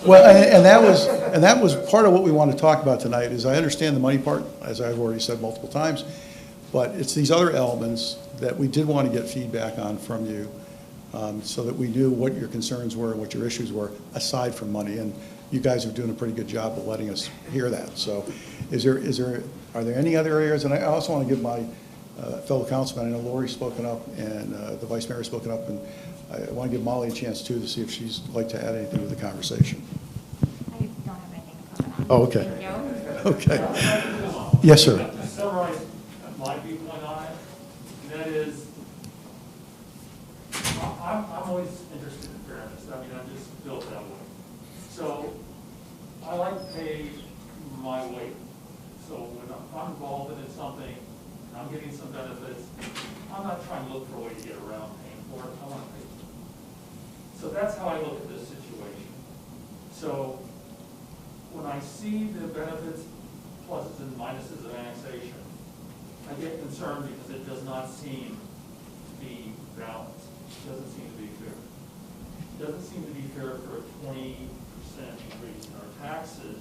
well, and that was part of what we want to talk about tonight, is I understand the money part, as I've already said multiple times, but it's these other elements that we did want to get feedback on from you, so that we knew what your concerns were and what your issues were, aside from money. And you guys are doing a pretty good job of letting us hear that. So are there any other areas? And I also want to give my fellow councilman, I know Lori's spoken up and the vice mayor has spoken up, and I want to give Molly a chance too to see if she'd like to add anything to the conversation. I don't Oh, okay. Thank you. Okay. Yes, sir. To summarize my viewpoint on it, that is, I'm always interested in fairness. I mean, I'm just built that way. So I like to pay my weight. So when I'm involved in something, and I'm getting some benefits, I'm not trying to look for a way to get around paying for it. I want to pay for it. So that's how I look at this situation. So when I see the benefits, pluses and minuses of annexation, I get concerned because it does not seem to be balanced. It doesn't seem to be fair. It doesn't seem to be fair for a 20% increase in our taxes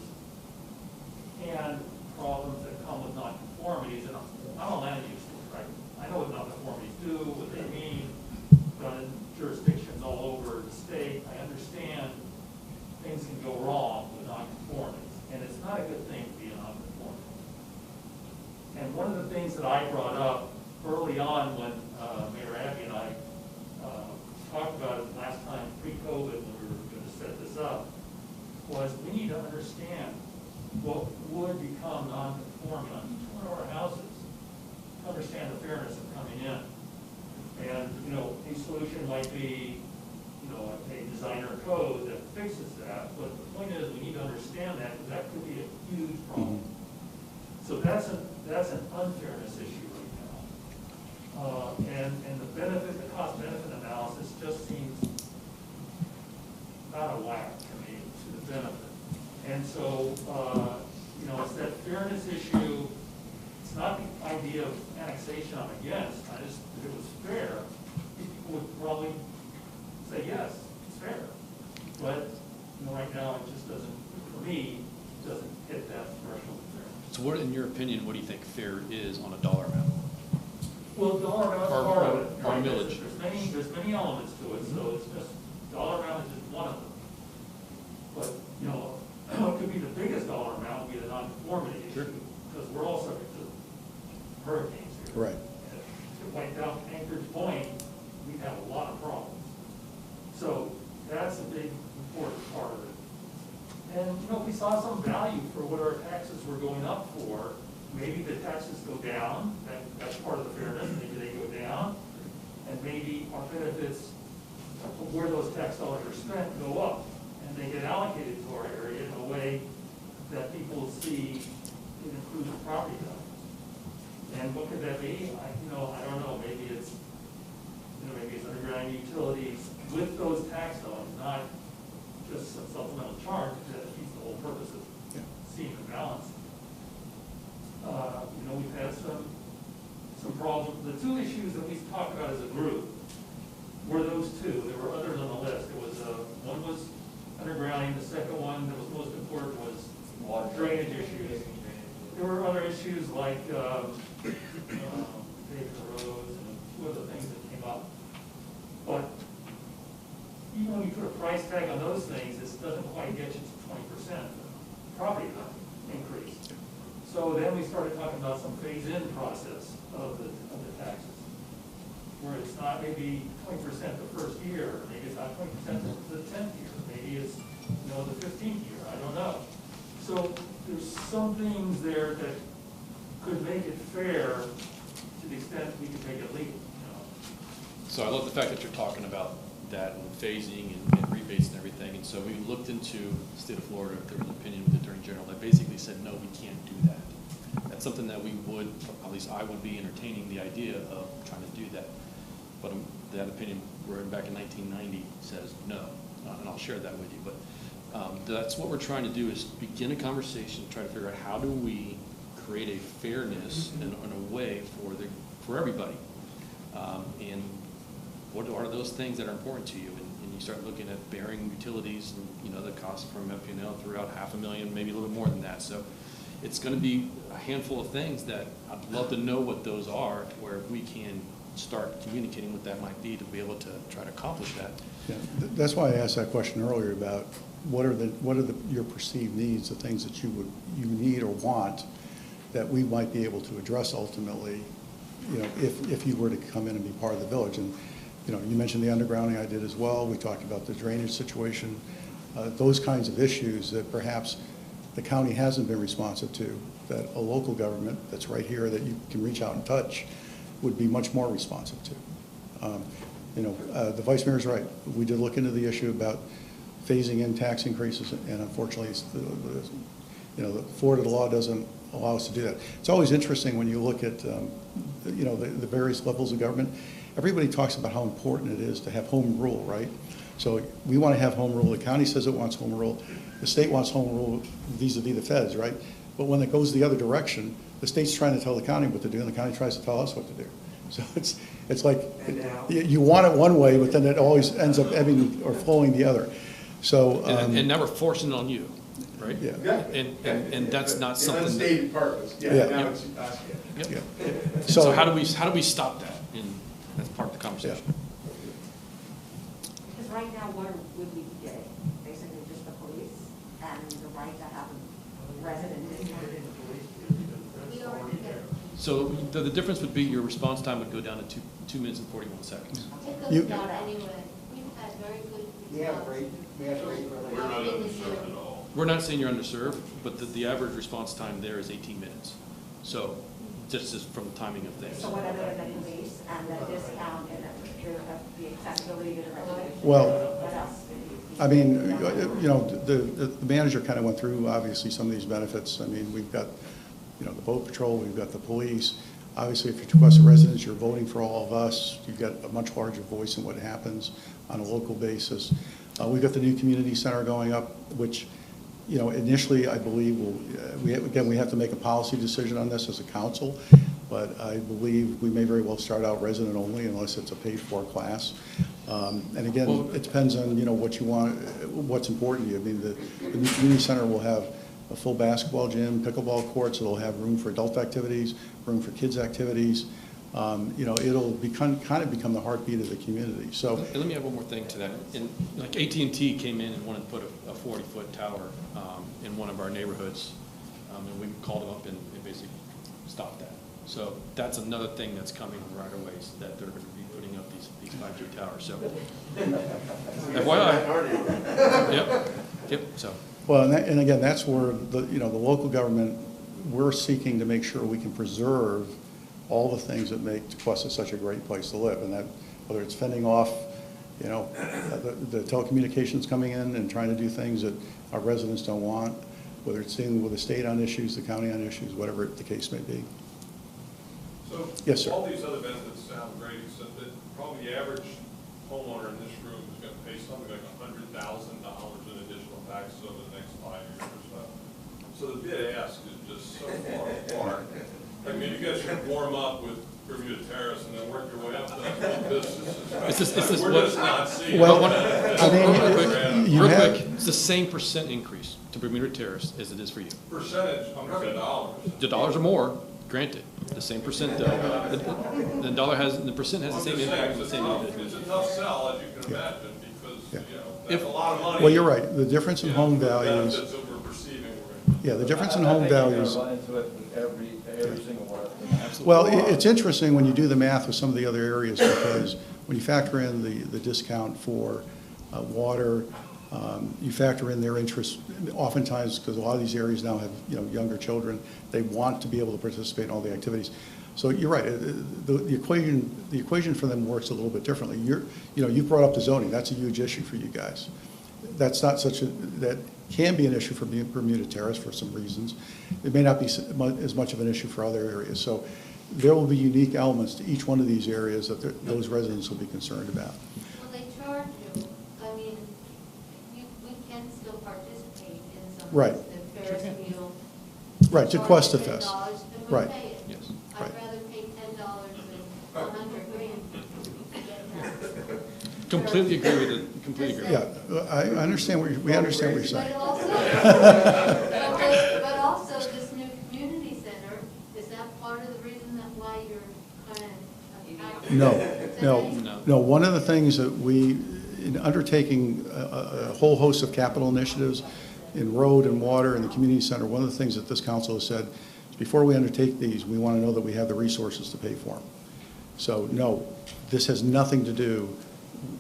and problems that come with nonconformities. And I'm a land use, right? I know what nonconformities do, what they mean, done in jurisdictions all over the state. I understand things can go wrong with nonconformities, and it's not a good thing to be a nonconformity. And one of the things that I brought up early on when Mayor Abby and I talked about it last time pre-COVID when we were going to set this up, was we need to understand what would become non-conforming on each one of our houses to understand the fairness of coming in. And, you know, a solution might be, you know, a designer code that fixes that, but the point is we need to understand that because that could be a huge problem. So that's an unfairness issue right now. And the benefit, the cost-benefit analysis just seems out of whack to me, to the benefit. And so, you know, it's that fairness issue. It's not the idea of annexation I'm against. I just, if it was fair, people would probably say, yes, it's fair. But, you know, right now it just doesn't, for me, it doesn't hit that threshold of fairness. So what, in your opinion, what do you think fair is on a dollar amount? Well, dollar amount is Or- part of it. or Right? millage. There's many elements to it, so it's just, dollar amount is just one of them. But, you know, what could be the biggest dollar amount would be the nonconformity issue, because we're all subject to hurricanes here. Right. And if it went down to Anchorage Point, we'd have a lot of problems. So that's a big, important part of it. And, you know, if we saw some value for what our taxes were going up for, maybe the taxes go down, that's part of the fairness, maybe they go down, and maybe our benefits of where those tax dollars are spent go up, and they get allocated to our area in a way that people see it improves property values. And what could that be? You know, I don't know, maybe it's, you know, maybe it's underground utilities with those tax dollars, not just a supplemental charge, that defeats the whole purpose of seeing the balance. You know, we've had some problems. The two issues that we talked about as a group were those two. There were others on the list. There was, one was undergrounding. The second one that was most important was water drainage issues. There were other issues like paving the roads and a few other things that came up. But even when you put a price tag on those things, this doesn't quite get you to 20% property increase. So then we started talking about some phase-in process of the taxes, where it's not maybe 20% the first year, maybe it's not 20% the 10th year, maybe it's, you know, the 15th year, I don't know. So there's some things there that could make it fair to the extent we could make it legal, you know. So I love the fact that you're talking about that and phasing and rebates and everything. And so we looked into the state of Florida, if there was an opinion with the Attorney General that basically said, no, we can't do that. That's something that we would, at least I would be entertaining the idea of trying to do that. But that opinion written back in 1990 says no, and I'll share that with you. But that's what we're trying to do, is begin a conversation, try to figure out how do we create a fairness in a way for everybody. And what are those things that are important to you? And you start looking at bearing utilities and, you know, the cost from FP&L throughout $500,000, maybe a little more than that. So it's going to be a handful of things that I'd love to know what those are, where we can start communicating what that might be to be able to try to accomplish that. Yeah, that's why I asked that question earlier about what are your perceived needs, the things that you need or want that we might be able to address ultimately, you know, if you were to come in and be part of the village. And you know, you mentioned the undergrounding, I did as well. We talked about the drainage situation, those kinds of issues that perhaps the county hasn't been responsive to, that a local government that's right here that you can reach out and touch would be much more responsive to. The Vice Mayor's right. We did look into the issue about phasing in tax increases, and unfortunately, the Florida law doesn't allow us to do that. It's always interesting when you look at, the various levels of government. Everybody talks about how important it is to have home rule, right? So we want to have home rule. The county says it wants home rule. The state wants home rule vis-a-vis the feds, right? But when it goes the other direction, the state's trying to tell the county what to do, and the county tries to tell us what to do. So it's like you want it one way, but then it always ends up ebbing or flowing the other. So and now we're forcing it on you, right? Yeah. And that's not something. Unstated purpose. Yeah. Now it's us. Yep. Yeah. So how do we stop that? That's part of the conversation. Because right now, what would we be getting? Basically just the police and the right to have a resident discount. So the difference would be your response time would go down to 2 minutes and 41 seconds. It goes down anyway. We've had very good results. We're not underserved at all. We're not saying you're underserved, but the average response time there is 18 minutes. So just from the timing of things. So whatever the police and the discount and the accessibility to the reservation. Well, What else? I mean, the manager kind of went through, obviously, some of these benefits. I mean, we've got, the boat patrol, we've got the police. Obviously, if you're Tequesta residents, you're voting for all of us. You've got a much larger voice in what happens on a local basis. We've got the new community center going up, which, initially, I believe we have to make a policy decision on this as a council, but I believe we may very well start out resident only unless it's a paid-for class. And again, it depends on, what you want, what's important to you. I mean, the new community center will have a full basketball gym, pickleball courts. It'll have room for adult activities, room for kids' activities. It'll kind of become the heartbeat of the community. So let me add one more thing to that. Like AT&T came in and wanted to put a 40-foot tower in one of our neighborhoods, and we called them up and basically stopped that. So that's another thing that's coming right away, is that they're going to be putting up these 5G towers. So FYI. Yep. So. Well, and again, that's where the local government, we're seeking to make sure we can preserve all the things that make Tequesta such a great place to live, and that whether it's fending off, the telecommunications coming in and trying to do things that our residents don't want, whether it's dealing with the state on issues, the county on issues, whatever the case may be. So yes, sir. All these other benefits sound great, except that probably the average homeowner in this room is going to pay something like $100,000 in additional taxes over the next 5 years or so. So the bid ask is just so far apart. I mean, you guys should warm up with Bermuda Terrace and then work your way up to that business. We're just not seeing. Well, real quick, it's the same % increase to Bermuda Terrace as it is for you. Percentage, I'm talking dollars. The dollars or more, granted, the same percent. The percent has the same impact. It's a tough sell, as you can imagine, because that's a lot of money. Well, you're right. The difference in home values. Yeah, the difference in home values. Run into it with every single one. Well, it's interesting when you do the math with some of the other areas, because when you factor in the discount for water, you factor in their interest, oftentimes, because a lot of these areas now have younger children, they want to be able to participate in all the activities. So you're right. The equation for them works a little bit differently. You brought up the zoning. That's a huge issue for you guys. That's not that can be an issue for Bermuda Terrace for some reasons. It may not be as much of an issue for other areas. So there will be unique elements to each one of these areas that those residents will be concerned about. Well, they charge you. I mean, we can still participate in some Right. of the Ferris wheel. Right, Tequesta Fest. $10, Right. Pay it. Yes. I'd rather pay $10 than $100 grand to get that. Completely agree with it. Completely agree. Yeah, I understand we understand what you're saying. But also this new community center, is that part of the reason that why you're kind of? No. One of the things that in undertaking a whole host of capital initiatives in road and water and the community center, one of the things that this council has said is before we undertake these, we want to know that we have the resources to pay for them. So no, this has nothing to do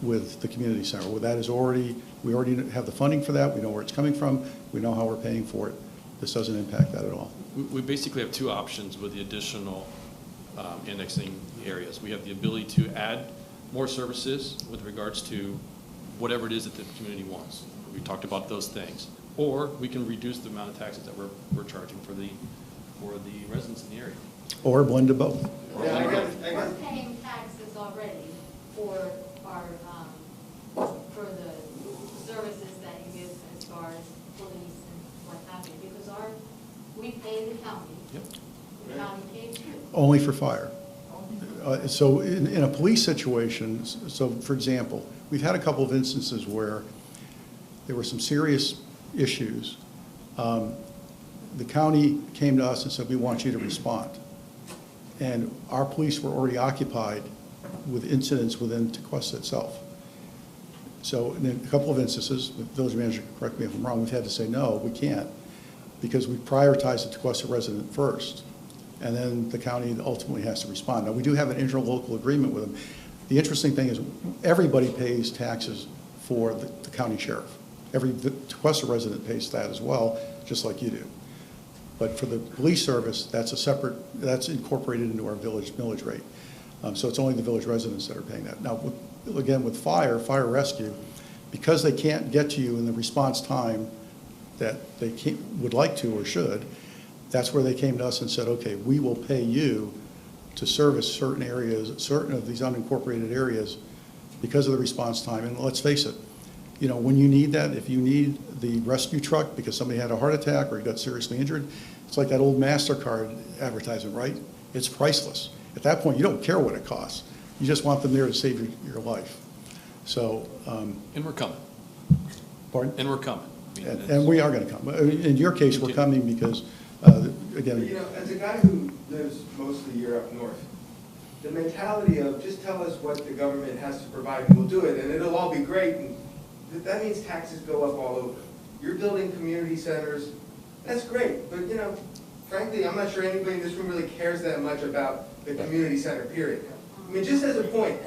with the community center. Well, that is we already have the funding for that. We know where it's coming from. We know how we're paying for it. this doesn't impact that at all. We basically have two options with the additional annexing areas. We have the ability to add more services with regards to whatever it is that the community wants. We talked about those things. Or we can reduce the amount of taxes that we're charging for the residents in the area. Or blend of both. We're paying taxes already for our, for the services that you give as far as police and what have you, because we pay the county. Yep. The county pays too. Only for fire. So in a police situation, so for example, we've had a couple of instances where there were some serious issues. The county came to us and said, we want you to respond. And our police were already occupied with incidents within Tequesta itself. So in a couple of instances, the village manager can correct me if I'm wrong, we've had to say, no, we can't, because we prioritize the Tequesta resident first, and then the county ultimately has to respond. Now, we do have an interlocal agreement with them. The interesting thing is everybody pays taxes for the county sheriff. Every Tequesta resident pays that as well, just like you do. But for the police service, that's a separate, that's incorporated into our village millage rate. So it's only the village residents that are paying that. Now, again, with fire rescue, because they can't get to you in the response time that they would like to or should, that's where they came to us and said, okay, we will pay you to service certain areas, certain of these unincorporated areas because of the response time. And let's face it, you know, when you need that, if you need the rescue truck because somebody had a heart attack or you got seriously injured, it's like that old MasterCard advertisement, right? It's priceless. At that point, you don't care what it costs. You just want them there to save your life. So. And we're coming. Pardon? And we're coming. And we are going to come. In your case, we're coming because, again. You know, as a guy who lives most of the year up north, the mentality of just tell us what the government has to provide and we'll do it and it'll all be great. And that means taxes go up all over. You're building community centers. That's great. But, you know, frankly, I'm not sure anybody in this room really cares that much about the community center, period. I mean, just as a point,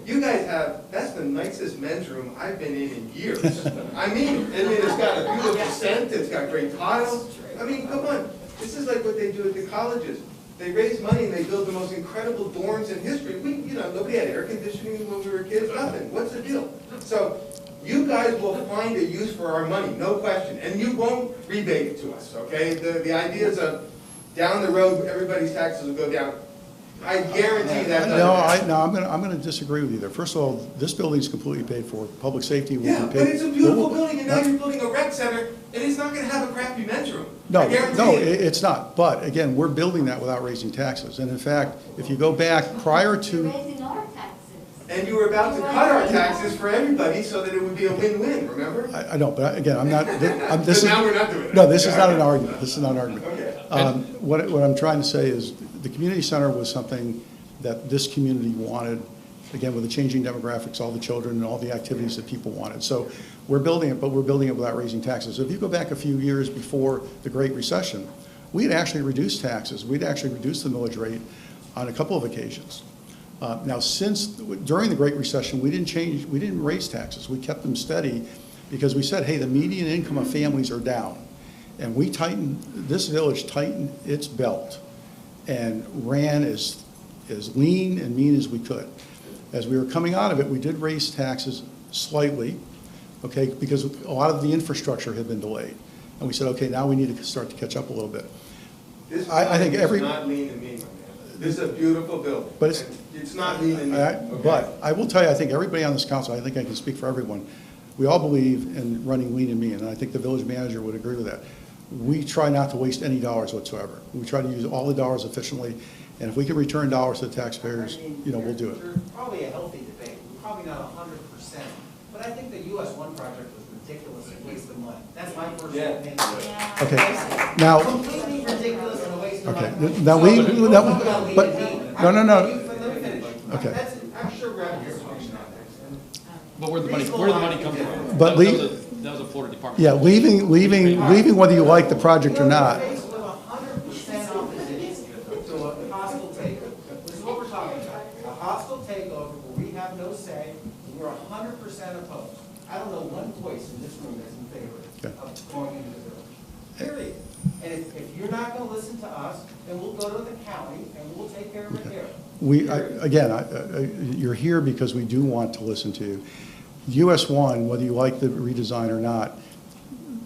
you guys that's the nicest men's room I've been in years. I mean, it's got a beautiful scent, it's got great tiles. I mean, come on. This is like what they do at the colleges. They raise money and they build the most incredible dorms in history. Nobody had air conditioning when we were kids, nothing. What's the deal? So, you guys will find a use for our money, no question. And you won't rebate it to us, okay? The ideas of down the road, everybody's taxes will go down. I guarantee that. I'm going to disagree with you there. First of all, this building is completely paid for. Public safety will be paid. Yeah, but it's a beautiful building, and now you're building a rec center, and it's not going to have a crappy men's room. No, it's not. But again, we're building that without raising taxes. And in fact, if you go back prior to. You're raising our taxes. And you were about to cut our taxes for everybody so that it would be a win-win, remember? I know, but again, I'm not. Now we're not doing it. No, this is not an argument. This is not an argument. Okay. What I'm trying to say is the community center was something that this community wanted, again, with the changing demographics, all the children and all the activities that people wanted. So we're building it, but we're building it without raising taxes. If you go back a few years before the Great Recession, we had actually reduced taxes. We'd actually reduced the millage rate on a couple of occasions. Now, during the Great Recession, we didn't raise taxes. We kept them steady because we said, hey, the median income of families are down. And this village tightened its belt and ran as lean and mean as we could. As we were coming out of it, we did raise taxes slightly, okay, because a lot of the infrastructure had been delayed. And we said, okay, now we need to start to catch up a little bit. I think it's not lean and mean, my man. This is a beautiful building. But it's not lean and mean. Okay. But I will tell you, I think everybody on this council, I think I can speak for everyone, we all believe in running lean and mean, and I think the village manager would agree with that. We try not to waste any dollars whatsoever. We try to use all the dollars efficiently, and if we can return dollars to the taxpayers, we'll do it. There's probably a healthy debate, probably not 100%, but I think the US 1 project was ridiculous and a waste of money. That's my personal opinion. Okay, now. Completely ridiculous and a waste of money. Okay, now no. Okay. I'm sure Brad has information on that. But where the money comes from? But that was a Florida department. Yeah, leaving whether you like the project or not. We're 100% opposed. I don't know one voice in this room that's in favor of going into the village. Period. And if you're not gonna listen to us, then we'll go to the county and we'll take care of it there. You're here because we do want to listen to you. US 1, whether you like the redesign or not,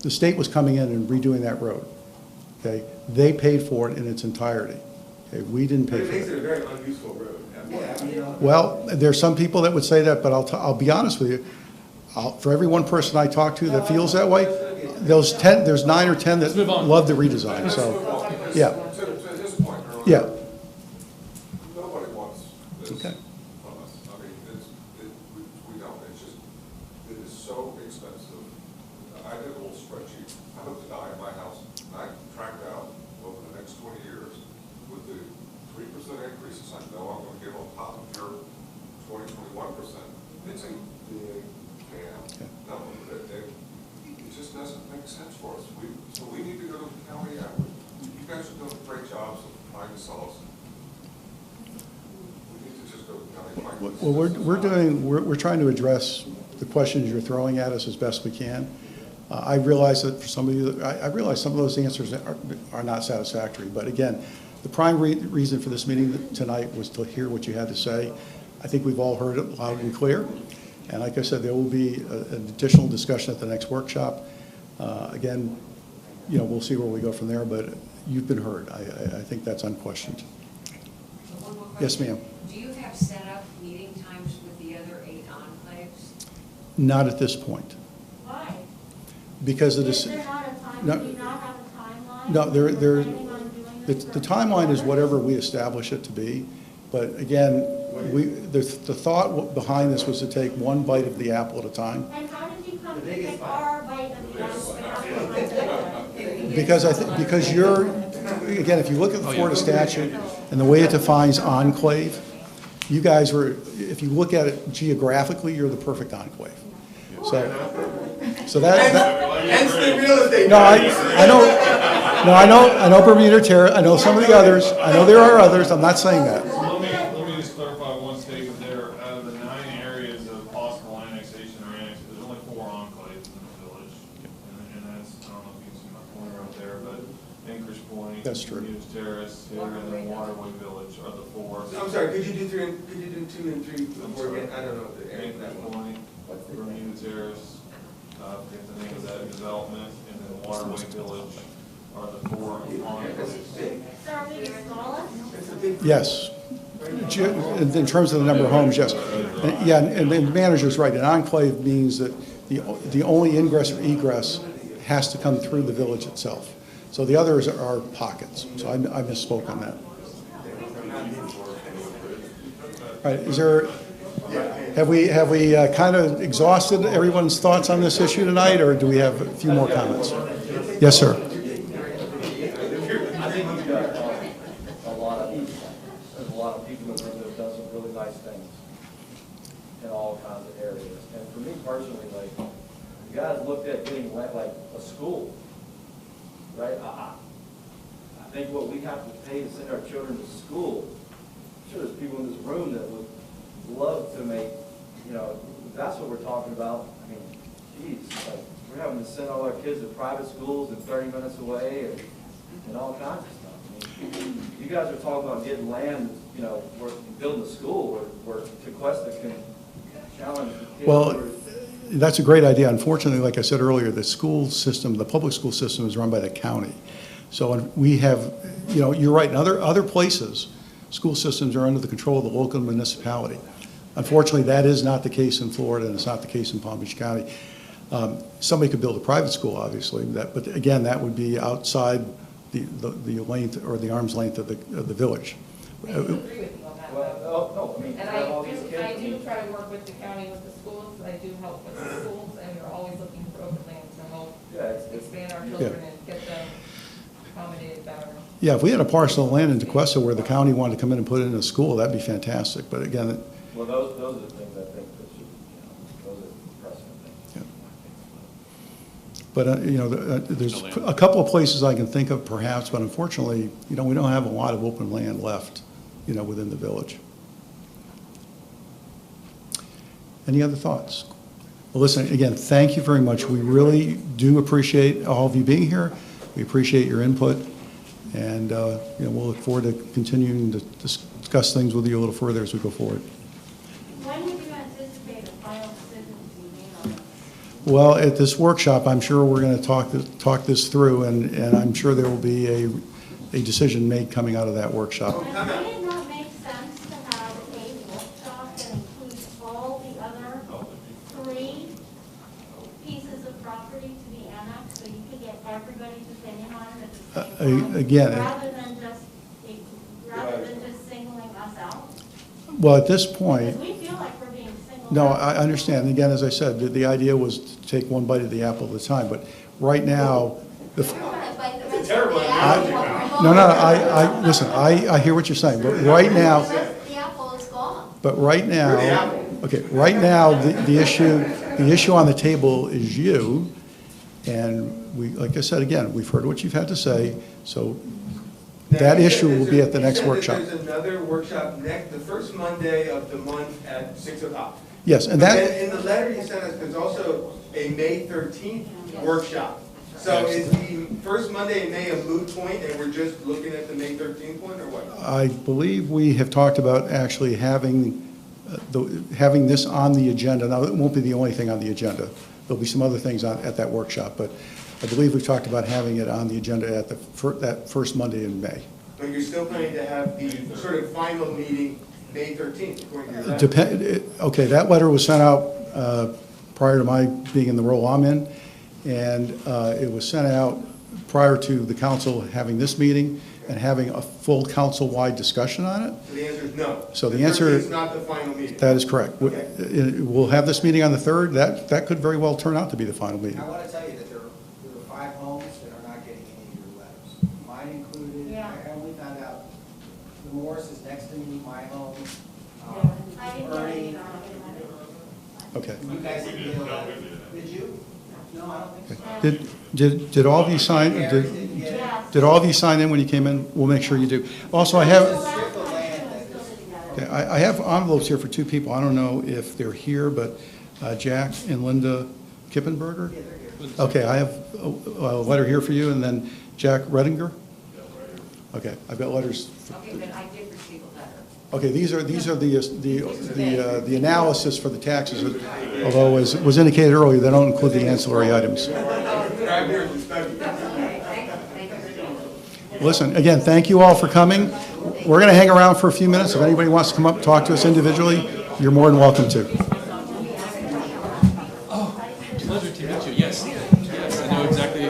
the state was coming in and redoing that road, okay? They paid for it in its entirety, okay? We didn't But pay it for makes it it. a very unuseful road. Well, there's some people that would say that, but I'll be honest with you. For every one person I talk to that feels that way, there's 9 or 10 that love the redesign, so, yeah. To his point earlier. Yeah. Nobody wants this Okay. from us. I mean, we don't, it's just, it is so expensive. I did a little spreadsheet. I hope to die in my house, and I tracked out over the next 20 years with the 3% increases I know I'm gonna give on top of your 21%. It's a big damn number. It just doesn't make sense for us. So we need to go to the county. You guys are doing great jobs of trying to sell us. We need to just go to the county and find Well, we're trying to address the questions you're throwing at us as best we can. I realize that for some of you, I realize some of those answers are not satisfactory. But again, the prime reason for this meeting tonight was to hear what you had to say. I think we've all heard it loud and clear. And like I said, there will be an additional discussion at the next workshop. Again, we'll see where we go from there, but you've been heard. I think that's unquestioned. One more question. Yes, ma'am. Do you have set up meeting times with the other 8 enclaves? Not at this point. Why? Because it Is is. there not a time, No. do you not have a timeline? No, Are you planning on doing this the for timeline is forever? whatever we establish it to be. But again, the thought behind this was to take one bite of the apple at a time. And how did you come to pick our bite of the apple and not the one? Because you're, again, if you look at the Florida statute and the way it defines enclave, you guys were, if you look at it geographically, you're the perfect enclave. So that Hence the real estate. no, I know Bermuda Terrace, I know some of the others, I know there are others, I'm not saying that. Let me just clarify one statement there. Out of the 9 areas of possible annexation or annex, there's only 4 enclaves in the village. And that's, I don't know if you can see my pointer up there, but Anchorage Point, That's true. Bermuda Terrace, here, and then Waterway Village are the 4. I'm sorry, could you do 2 and 3 before again? I don't know the area that Anchorage one. Point, Bermuda Terrace, forget the name of that development, and then Waterway Village are the 4 enclaves. So are we the smallest? Yes. In terms of the number of homes, yes. Yeah, and the manager's right. An enclave means that the only ingress or egress has to come through the village itself. So the others are pockets. So I misspoke on that. All right, have we kind of exhausted everyone's thoughts on this issue tonight, or do we have a few more comments? Yes, sir. I think we've got a lot of people. There's a lot of people that have done some really nice things in all kinds of areas. And for me personally, like, you guys looked at getting like a school, right? I think what we have to pay to send our children to school, I'm sure there's people in this room that would love to make, that's what we're talking about. I mean, geez, like, we're having to send all our kids to private schools and 30 minutes away and all kinds of stuff. I mean, you guys are talking about getting land, we're building a school where Tequesta can challenge the kids. Well, that's a great idea. Unfortunately, like I said earlier, the school system, the public school system is run by the county. So we have, you're right, in other places, school systems are under the control of the local municipality. Unfortunately, that is not the case in Florida, and it's not the case in Palm Beach County. Somebody could build a private school, obviously, but again, that would be outside the length or the arm's length of the village. I agree with you on that. Well, no, I mean, And all these kids. I do try to work with the county with the schools, I do help with the schools, and we're always looking for open land to help expand our children and get them accommodated better. Yeah, if we had a parcel of land in Tequesta where the county wanted to come in and put it in a school, that'd be fantastic. But again, Well, those are the things I think that should, those are precedent things. but there's a couple of places I can think of perhaps, but unfortunately, we don't have a lot of open land left, within the village. Any other thoughts? Well, listen, again, thank you very much. We really do appreciate all of you being here. We appreciate your input, and we'll look forward to continuing to discuss things with you a little further as we go forward. When would you anticipate a final decision to be made on this? Well, at this workshop, I'm sure we're going to talk this through, and I'm sure there will be a decision made coming out of that workshop. Would it not make sense to have a workshop that includes all the other 3 pieces of property to be annexed, so you could get everybody's opinion on it at the same time? Again, Rather than just singling us out? well, at this point, Because we feel like we're being singled no, out. I understand. Again, as I said, the idea was to take one bite of the apple at a time, but right now, It's terrible listen, I hear what you're saying, but right now, The apple is gone. but right Where's the now, apple? okay, right now, the issue on the table is you, and we, like I said, again, we've heard what you've had to say, so Now, that you issue said will be at the you next said that workshop. There's another workshop the first Monday of the month at 6 o'clock. Yes, and But that, then in the letter you sent us, there's also a May 13th workshop. So is the first Monday in May a moot point, and we're just looking at the May 13th one, or what? I believe we have talked about actually having this on the agenda. Now, it won't be the only thing on the agenda. There'll be some other things at that workshop, but I believe we've talked about having it on the agenda at that first Monday in May. But you're still planning to have the sort of final meeting May 13th, according to your letter? Okay, that letter was sent out prior to my being in the role I'm in, and it was sent out prior to the council having this meeting and having a full council-wide discussion on it. So the answer is no. So the answer is not the final meeting. That is correct. Okay. We'll have this meeting on the 3rd. That could very well turn out to be the final meeting. I want to tell you that there are 5 homes that are not getting any of your letters. Mine included. Yeah. I only found out the Morris is next to me, my home. I didn't get Ernie. any. Okay. You guys didn't get a letter. Did you? No, I don't think so. Did all of you sign, did all of you sign in when you came in? We'll make sure you do. Also, I have, okay, I have envelopes here for 2 people. I don't know if they're here, but Jack and Linda Kippenberger? Okay, I have a letter here for you, and then Jack Redinger? Okay, I've got letters. Okay, but I did receive a letter. Okay, these are the analysis for the taxes, although as was indicated earlier, they don't include the ancillary items. Listen, again, thank you all for coming. We're going to hang around for a few minutes. If anybody wants to come up and talk to us individually, you're more than welcome to. Pleasure to meet you. Yes, yes, I know exactly.